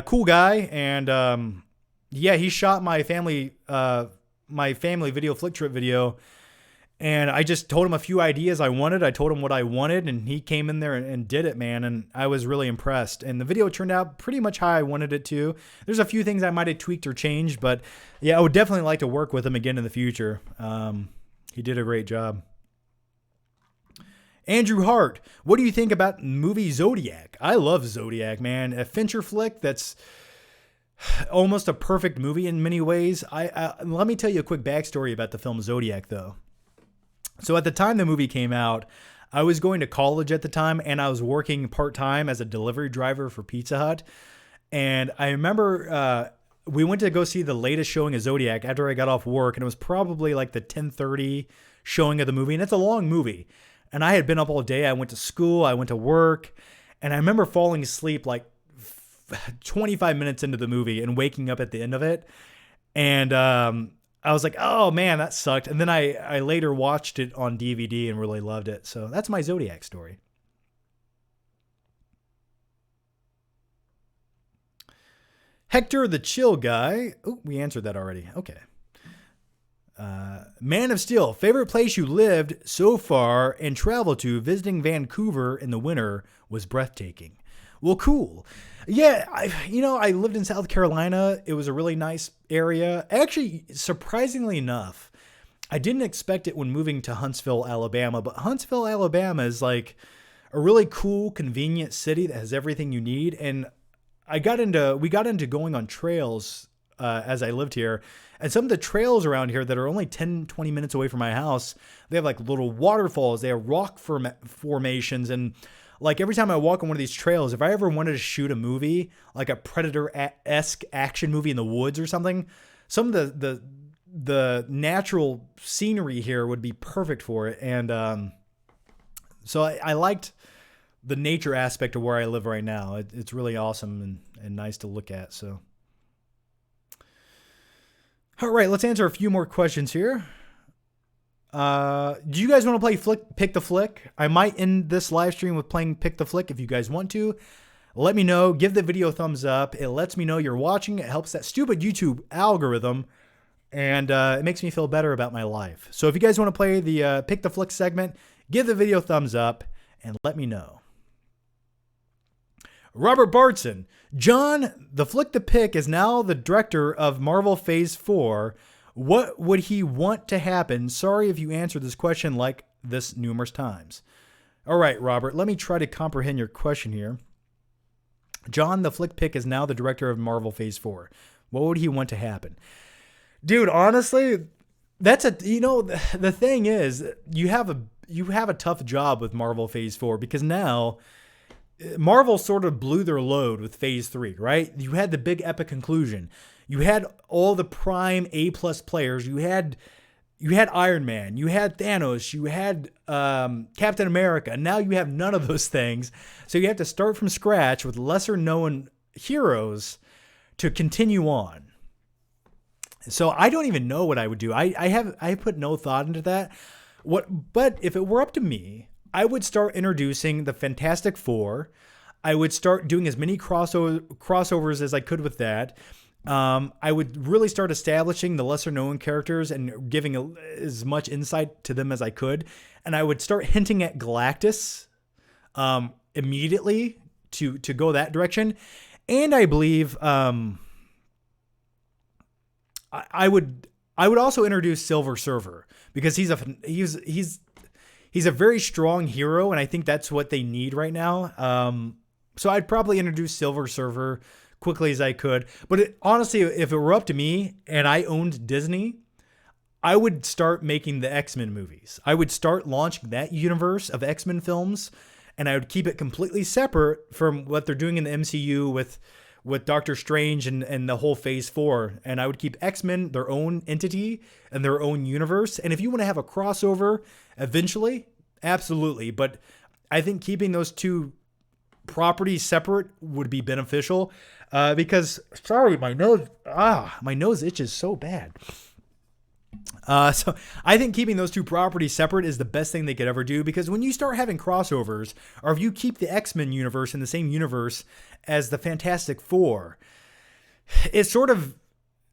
cool guy. And yeah, he shot my family video flick trip video. And I just told him a few ideas I wanted. I told him what I wanted, and he came in there and did it, man. And I was really impressed. And the video turned out pretty much how I wanted it to. There's a few things I might have tweaked or changed, but yeah, I would definitely like to work with him again in the future. He did a great job. Andrew Hart, what do you think about the movie Zodiac? I love Zodiac, man. A Fincher flick that's almost a perfect movie in many ways. Let me tell you a quick backstory about the film Zodiac, though. So at the time the movie came out, I was going to college at the time, and I was working part-time as a delivery driver for Pizza Hut. And I remember we went to go see the latest showing of Zodiac after I got off work, and it was probably like the 10:30 showing of the movie, and it's a long movie. And I had been up all day. I went to school. I went to work. And I remember falling asleep like 25 minutes into the movie and waking up at the end of it. And I was like, oh, man, that sucked. And then I later watched it on DVD and really loved it. So that's my Zodiac story. Hector the Chill Guy. Oh, we answered that already. Okay. Man of Steel, favorite place you lived so far and traveled to. Visiting Vancouver in the winter was breathtaking. Well, cool. Yeah, I lived in South Carolina. It was a really nice area. Actually, surprisingly enough, I didn't expect it when moving to Huntsville, Alabama, but Huntsville, Alabama is like a really cool, convenient city that has everything you need. And we got into going on trails as I lived here. And some of the trails around here that are only 10, 20 minutes away from my house, they have like little waterfalls. They have rock formations. And like every time I walk on one of these trails, if I ever wanted to shoot a movie, like a Predator-esque action movie in the woods or something, some of the natural scenery here would be perfect for it. And so I liked the nature aspect of where I live right now. It's really awesome and nice to look at. So. All right, let's answer a few more questions here. Do you guys want to play Pick the Flick? I might end this live stream with playing Pick the Flick if you guys want to. let me know. Give the video a thumbs up. It lets me know you're watching. It helps that stupid YouTube algorithm. And it makes me feel better about my life. So if you guys want to play the Pick the Flick segment, give the video a thumbs up and let me know. Robert Bartson. John, the Flick the Pick is now the director of Marvel Phase 4. What would he want to happen? Sorry if you answered this question like this numerous times. All right, Robert, let me try to comprehend your question here. John, the Flick Pick is now the director of Marvel Phase 4. What would he want to happen? Dude, honestly, that's the thing is you have a tough job with Marvel Phase 4 because now Marvel sort of blew their load with Phase 3, right? You had the big epic conclusion. You had all the prime A+ players. You had Iron Man. You had Thanos. You had Captain America. Now you have none of those things. So you have to start from scratch with lesser known heroes to continue on. So I don't even know what I would do. I put no thought into that. But if it were up to me, I would start introducing the Fantastic Four. I would start doing as many crossovers as I could with that. I would really start establishing the lesser known characters and giving as much insight to them as I could. And I would start hinting at Galactus immediately to go that direction. And I believe I would also introduce Silver Surfer because he's a very strong hero, and I think that's what they need right now. So I'd probably introduce Silver Surfer quickly as I could. But honestly, if it were up to me and I owned Disney, I would start making the X-Men movies. I would start launching that universe of X-Men films, and I would keep it completely separate from what they're doing in the MCU with Doctor Strange and the whole Phase 4. And I would keep X-Men their own entity and their own universe. And if you want to have a crossover eventually, absolutely. But I think keeping those two properties separate would be beneficial because, sorry, my nose itches so bad. So I think keeping those two properties separate is the best thing they could ever do, because when you start having crossovers, or if you keep the X-Men universe in the same universe as the Fantastic Four, it sort of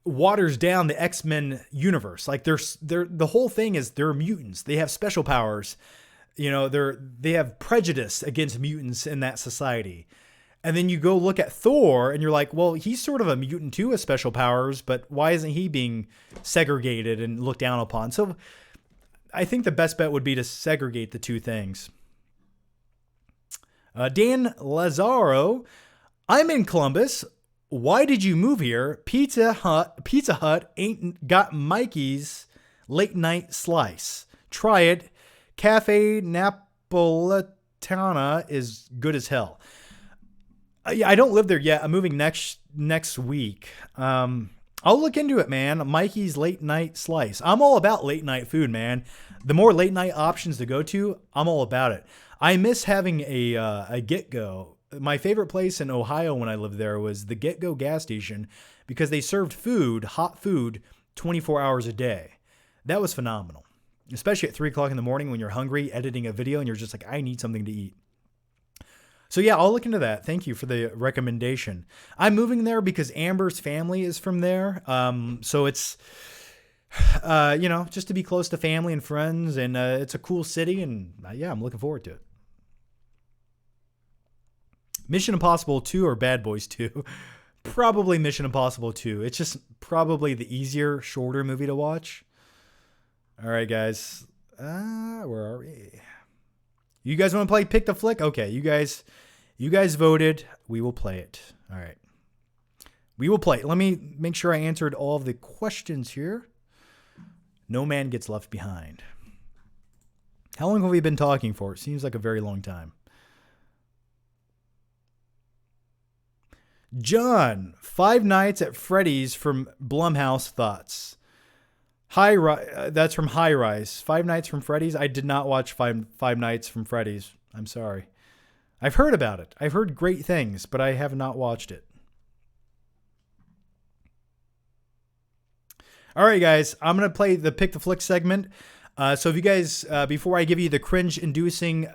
waters down the X-Men universe. Like the whole thing is they're mutants. They have special powers. You know, they have prejudice against mutants in that society. And then you go look at Thor and you're like, well, he's sort of a mutant too with special powers, but why isn't he being segregated and looked down upon? So I think the best bet would be to segregate the two things. Dan Lazaro, I'm in Columbus. Why did you move here? Pizza Hut ain't got Mikey's late night slice. Try it. Cafe Napolitana is good as hell. Yeah, I don't live there yet. I'm moving next week. I'll look into it, man. Mikey's late night slice. I'm all about late night food, man. The more late night options to go to, I'm all about it. I miss having a Get Go. My favorite place in Ohio when I lived there was the Get Go gas station because they served hot food, 24 hours a day. That was phenomenal, especially at 3 o'clock in the morning when you're hungry, editing a video, and you're just like, I need something to eat. So yeah, I'll look into that. Thank you for the recommendation. I'm moving there because Amber's family is from there. So it's, just to be close to family and friends, and it's a cool city, and yeah, I'm looking forward to it. Mission Impossible 2 or Bad Boys 2? Probably Mission Impossible 2. It's just probably the easier, shorter movie to watch. All right, guys. Where are we? You guys want to play Pick the Flick? Okay, you guys voted. We will play it. All right. We will play it. Let me make sure I answered all of the questions here. No man gets left behind. How long have we been talking for? It seems like a very long time. John, Five Nights at Freddy's from Blumhouse thoughts. That's from High Rise. Five Nights from Freddy's. I did not watch Five Nights from Freddy's. I'm sorry. I've heard about it. I've heard great things, but I have not watched it. All right, guys. I'm going to play the Pick the Flick segment. So if you guys, before I give you the cringe-inducing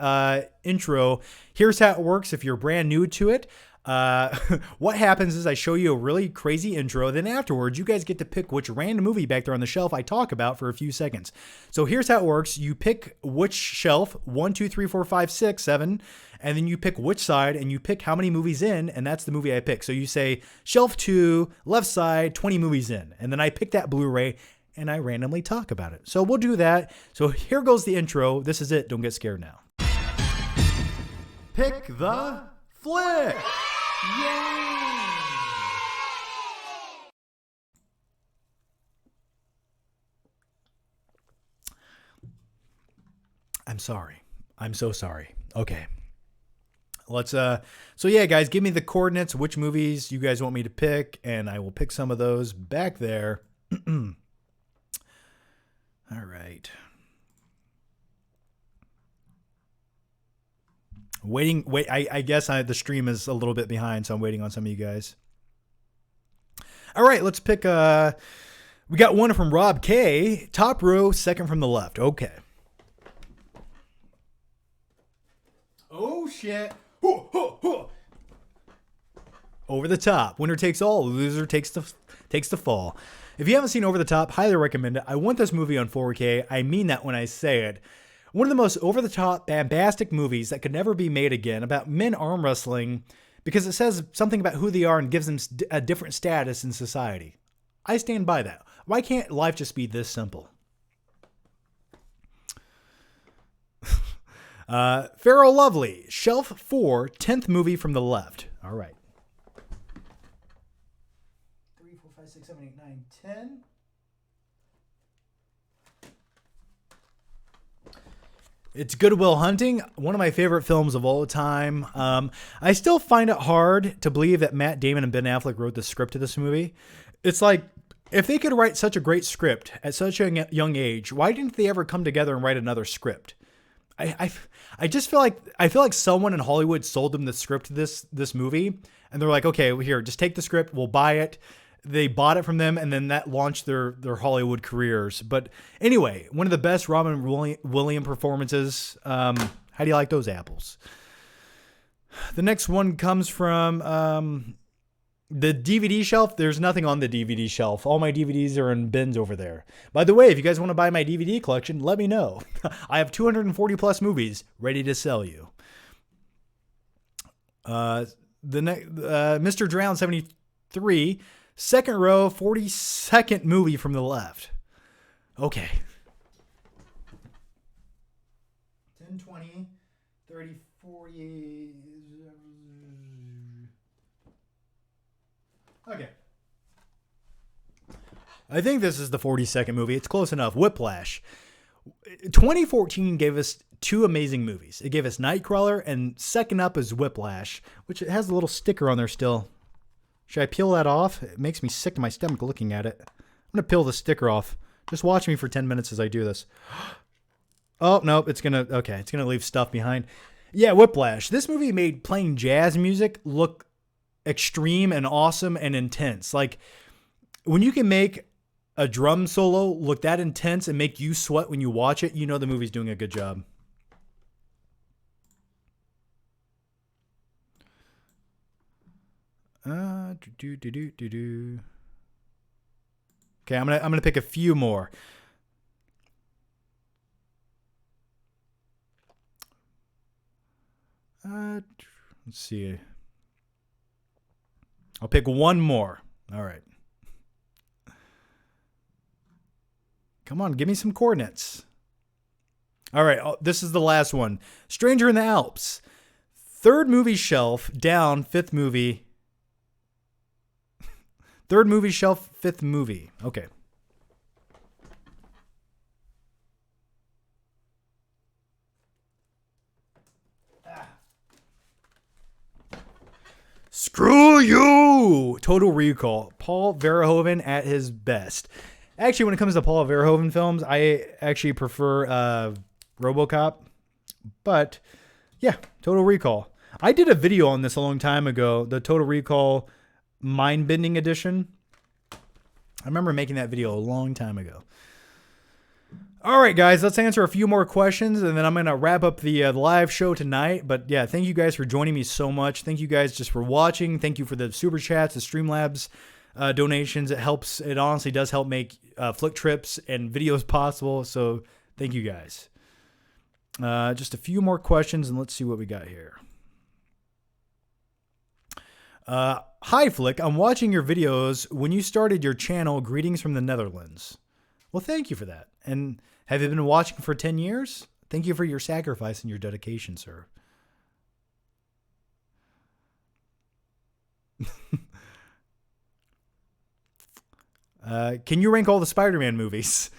intro, here's how it works if you're brand new to it. What happens is I show you a really crazy intro. Then afterwards, you guys get to pick which random movie back there on the shelf I talk about for a few seconds. So here's how it works. You pick which shelf, 1, 2, 3, 4, 5, 6, 7, and then you pick which side and you pick how many movies in, and that's the movie I pick. So you say shelf 2, left side, 20 movies in. And then I pick that Blu-ray and I randomly talk about it. So we'll do that. So here goes the intro. This is it. Don't get scared now. Pick the flick. Yay! I'm sorry. I'm so sorry. Okay. Let's so yeah, guys, give me the coordinates, which movies you guys want me to pick, and I will pick some of those back there. All right. I guess the stream is a little bit behind, so I'm waiting on some of you guys. All right, let's pick we got one from Rob K. Top row, second from the left. Okay. Oh shit. Over the Top. Winner takes all, loser takes the fall. If you haven't seen Over the Top, highly recommend it. I want this movie on 4K. I mean that when I say it. One of the most over-the-top, bombastic movies that could never be made again about men arm wrestling because it says something about who they are and gives them a different status in society. I stand by that. Why can't life just be this simple? Pharaoh Lovely, shelf 4, 10th movie from the left. All right. 3, 4, 5, 6, 7, 8, 9, 10. It's Good Will Hunting, one of my favorite films of all time. I still find it hard to believe that Matt Damon and Ben Affleck wrote the script to this movie. It's like, if they could write such a great script at such a young age, why didn't they ever come together and write another script? I just feel like someone in Hollywood sold them the script to this movie, and they're like, okay, well, here, just take the script, we'll buy it. They bought it from them, and then that launched their Hollywood careers. But anyway, one of the best Robin Williams performances. How do you like those apples? The next one comes from the DVD shelf. There's nothing on the DVD shelf. All my DVDs are in bins over there. By the way, if you guys want to buy my DVD collection, let me know. I have 240 plus movies ready to sell you. The next, Mr. Drown 73. Second row, 42nd movie from the left. Okay. 10, 20, 30, 40. Okay. I think this is the 42nd movie. It's close enough. Whiplash. 2014 gave us two amazing movies. It gave us Nightcrawler, and second up is Whiplash, which it has a little sticker on there still. Should I peel that off? It makes me sick to my stomach looking at it. I'm going to peel the sticker off. Just watch me for 10 minutes as I do this. Oh, no, it's going to leave stuff behind. Yeah, Whiplash. This movie made playing jazz music look extreme and awesome and intense. Like, when you can make a drum solo look that intense and make you sweat when you watch it, you know the movie's doing a good job. Okay, I'm gonna pick a few more. Let's see. I'll pick one more. All right. Come on, give me some coordinates. All right, this is the last one. Stranger in the Alps. Third movie shelf, down, fifth movie. Third movie shelf, fifth movie. Okay. Screw you! Total Recall. Paul Verhoeven at his best. Actually, when it comes to Paul Verhoeven films, I actually prefer RoboCop. But, yeah, Total Recall. I did a video on this a long time ago, the Total Recall Mind-Bending Edition. I remember making that video a long time ago. All right, guys, let's answer a few more questions, and then I'm going to wrap up the live show tonight. But yeah, thank you guys for joining me so much. Thank you guys just for watching. Thank you for the super chats, the Streamlabs donations. It helps. It honestly does help make Flick trips and videos possible. So thank you guys. Just a few more questions, and let's see what we got here. Hi, Flick. I'm watching your videos when you started your channel. Greetings from the Netherlands. Well, thank you for that. And have you been watching for 10 years? Thank you for your sacrifice and your dedication, sir. Can you rank all the Spider-Man movies?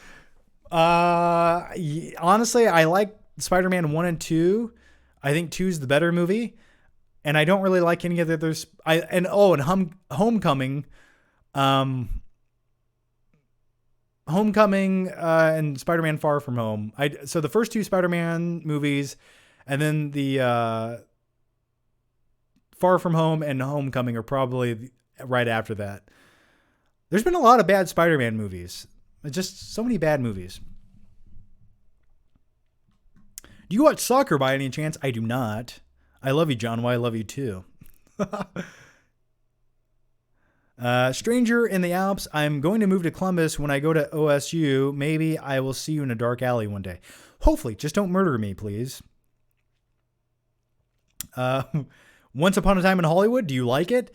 Honestly, I like Spider-Man 1 and 2. I think 2 is the better movie. And I don't really like any of the others. Homecoming. Homecoming and Spider-Man Far From Home. So the first two Spider-Man movies, and then the Far From Home and Homecoming are probably right after that. There's been a lot of bad Spider-Man movies. Just so many bad movies. Do you watch soccer by any chance? I do not. I love you, John. Why I love you too. Stranger in the Alps. I'm going to move to Columbus when I go to OSU. Maybe I will see you in a dark alley one day. Hopefully. Just don't murder me, please. Once Upon a Time in Hollywood. Do you like it?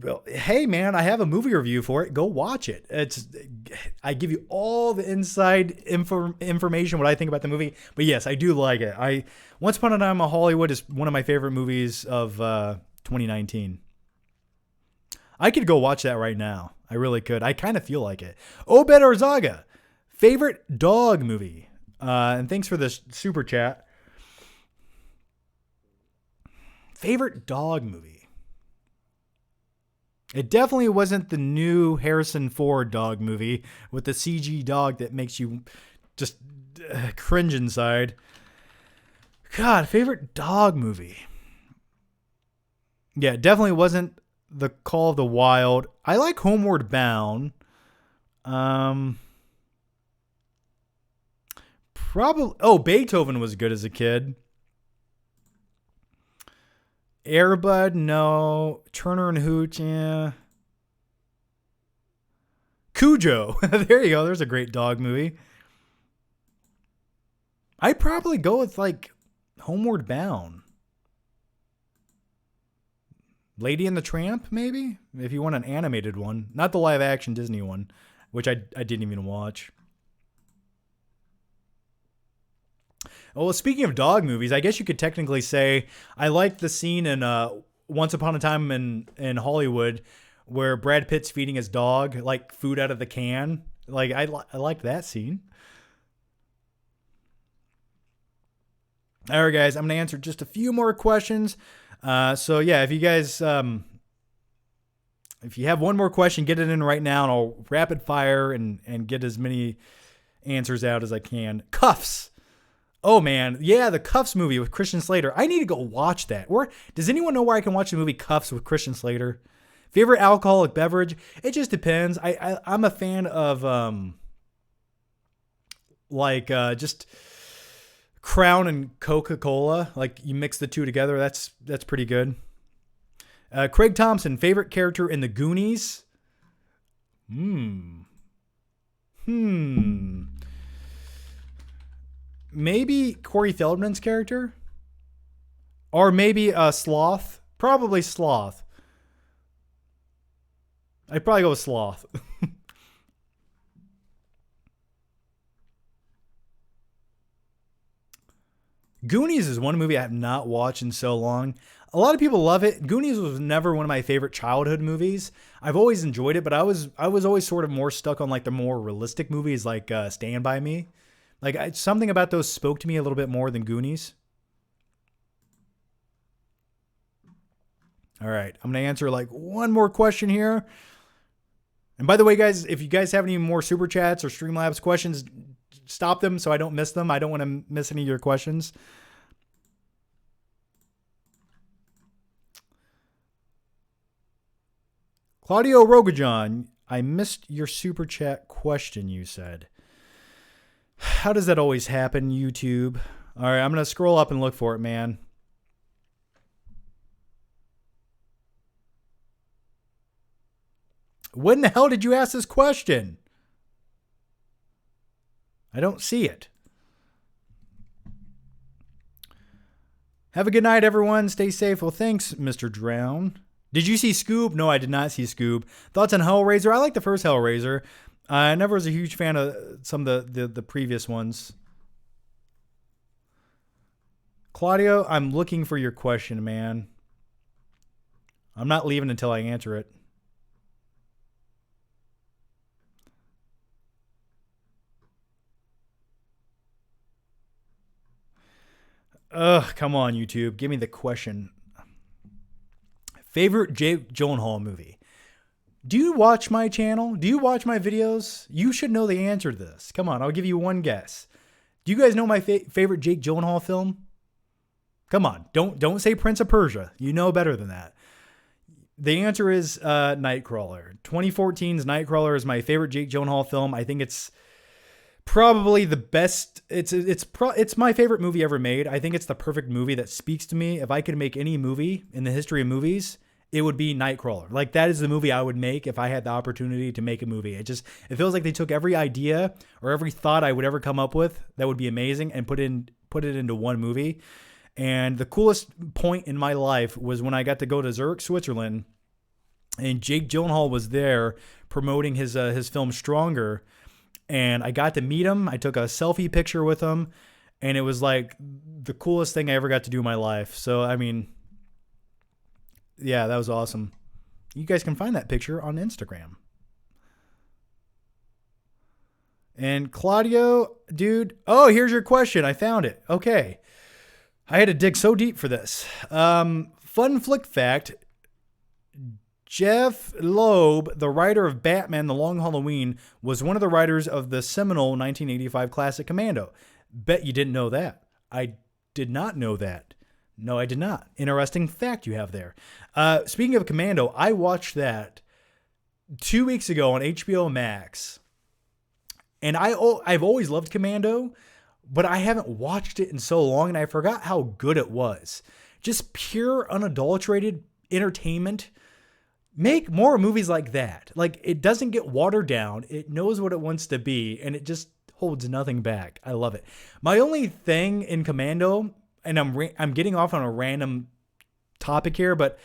Well, hey, man, I have a movie review for it. Go watch it. I give you all the inside information, what I think about the movie. But yes, I do like it. Once Upon a Time in Hollywood is one of my favorite movies of 2019. I could go watch that right now. I really could. I kind of feel like it. Obed Arzaga, favorite dog movie. And thanks for this super chat. Favorite dog movie. It definitely wasn't the new Harrison Ford dog movie with the CG dog that makes you just cringe inside. God, favorite dog movie. Yeah, it definitely wasn't The Call of the Wild. I like Homeward Bound. Beethoven was good as a kid. Airbud, no. Turner and Hooch, yeah. Cujo. There you go. There's a great dog movie. I'd probably go with like Homeward Bound. Lady and the Tramp, maybe? If you want an animated one. Not the live action Disney one, which I didn't even watch. Well, speaking of dog movies, I guess you could technically say I like the scene in Once Upon a Time in Hollywood where Brad Pitt's feeding his dog like food out of the can. Like I liked that scene. All right, guys, I'm going to answer just a few more questions. So yeah, if you guys, if you have one more question, get it in right now and I'll rapid fire and get as many answers out as I can. Cuffs. Oh man, yeah, the Cuffs movie with Christian Slater. I need to go watch that. Does anyone know where I can watch the movie Cuffs with Christian Slater? Favorite alcoholic beverage? It just depends. I'm a fan of just Crown and Coca-Cola. Like you mix the two together. That's pretty good. Craig Thompson, favorite character in the Goonies? Maybe Corey Feldman's character? Or maybe Sloth? Probably Sloth. I'd probably go with Sloth. Goonies is one movie I have not watched in so long. A lot of people love it. Goonies was never one of my favorite childhood movies. I've always enjoyed it, but I was always sort of more stuck on like the more realistic movies like Stand By Me. Like something about those spoke to me a little bit more than Goonies. All right, I'm going to answer like one more question here. And by the way, guys, if you guys have any more super chats or Streamlabs questions, stop them so I don't miss them. I don't want to miss any of your questions. Claudio Rogajon, I missed your super chat question, you said. How does that always happen, YouTube? All right, I'm going to scroll up and look for it, man. When the hell did you ask this question? I don't see it. Have a good night, everyone. Stay safe. Well, thanks, Mr. Drown. Did you see Scoob? No, I did not see Scoob. Thoughts on Hellraiser? I like the first Hellraiser. I never was a huge fan of some of the previous ones. Claudio, I'm looking for your question, man. I'm not leaving until I answer it. Ugh, come on, YouTube. Give me the question. Favorite Jake Gyllenhaal movie? Do you watch my channel? Do you watch my videos? You should know the answer to this. Come on, I'll give you one guess. Do you guys know my favorite Jake Gyllenhaal film? Come on, don't say Prince of Persia. You know better than that. The answer is Nightcrawler. 2014's Nightcrawler is my favorite Jake Gyllenhaal film. I think it's probably the best. It's my favorite movie ever made. I think it's the perfect movie that speaks to me. If I could make any movie in the history of movies, it would be Nightcrawler. Like, that is the movie I would make if I had the opportunity to make a movie. It feels like they took every idea or every thought I would ever come up with that would be amazing and put it into one movie. And the coolest point in my life was when I got to go to Zurich, Switzerland, and Jake Gyllenhaal was there promoting his film Stronger. And I got to meet him. I took a selfie picture with him, and it was like the coolest thing I ever got to do in my life. So, I mean, yeah, that was awesome. You guys can find that picture on Instagram. And Claudio, dude, oh, here's your question. I found it. Okay. I had to dig so deep for this. Fun flick fact. Jeff Loeb, the writer of Batman: The Long Halloween, was one of the writers of the seminal 1985 classic Commando. Bet you didn't know that. I did not know that. No, I did not. Interesting fact you have there. Speaking of Commando, I watched that 2 weeks ago on HBO Max. And I've always loved Commando, but I haven't watched it in so long, and I forgot how good it was. Just pure, unadulterated entertainment. Make more movies like that. Like, it doesn't get watered down. It knows what it wants to be, and it just holds nothing back. I love it. My only thing in Commando, and I'm getting off on a random topic here, but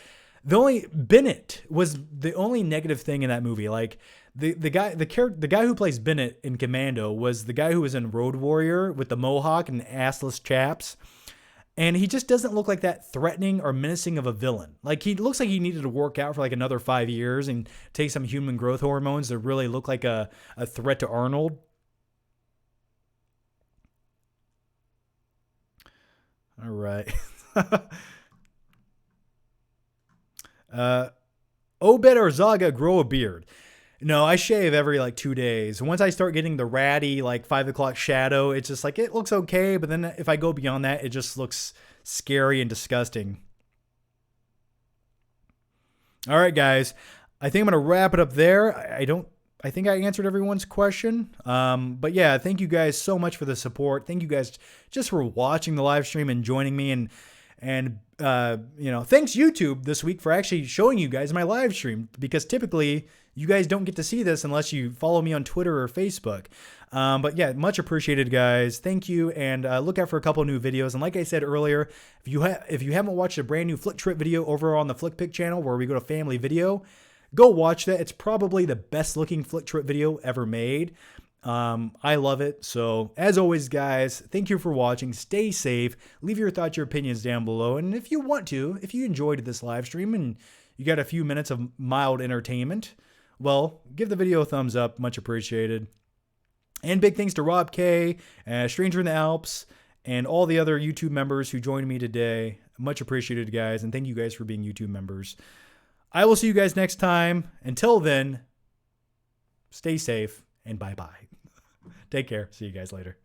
Bennett was the only negative thing in that movie. Like, the guy who plays Bennett in Commando was the guy who was in Road Warrior with the mohawk and assless chaps. And he just doesn't look like that threatening or menacing of a villain. Like, he looks like he needed to work out for like another 5 years and take some human growth hormones to really look like a threat to Arnold. All right. Obed or Zaga grow a beard. No, I shave every like 2 days. Once I start getting the ratty like 5 o'clock shadow, it's just like, it looks okay. But then if I go beyond that, it just looks scary and disgusting. All right, guys. I think I'm going to wrap it up there. I think I answered everyone's question. But yeah, thank you guys so much for the support. Thank you guys just for watching the live stream and joining me. And thanks YouTube this week for actually showing you guys my live stream, because typically you guys don't get to see this unless you follow me on Twitter or Facebook. But yeah, much appreciated, guys. Thank you. And look out for a couple new videos. And like I said earlier, if you haven't watched a brand new Flick Trip video over on the Flick Pick channel where we go to family video, go watch that. It's probably the best looking Flick Trip video ever made. I love it. So as always, guys, thank you for watching. Stay safe. Leave your thoughts, your opinions down below. And if you enjoyed this live stream and you got a few minutes of mild entertainment, well, give the video a thumbs up. Much appreciated. And big thanks to Rob K, Stranger in the Alps, and all the other YouTube members who joined me today. Much appreciated, guys. And thank you guys for being YouTube members. I will see you guys next time. Until then, stay safe and bye-bye. Take care. See you guys later.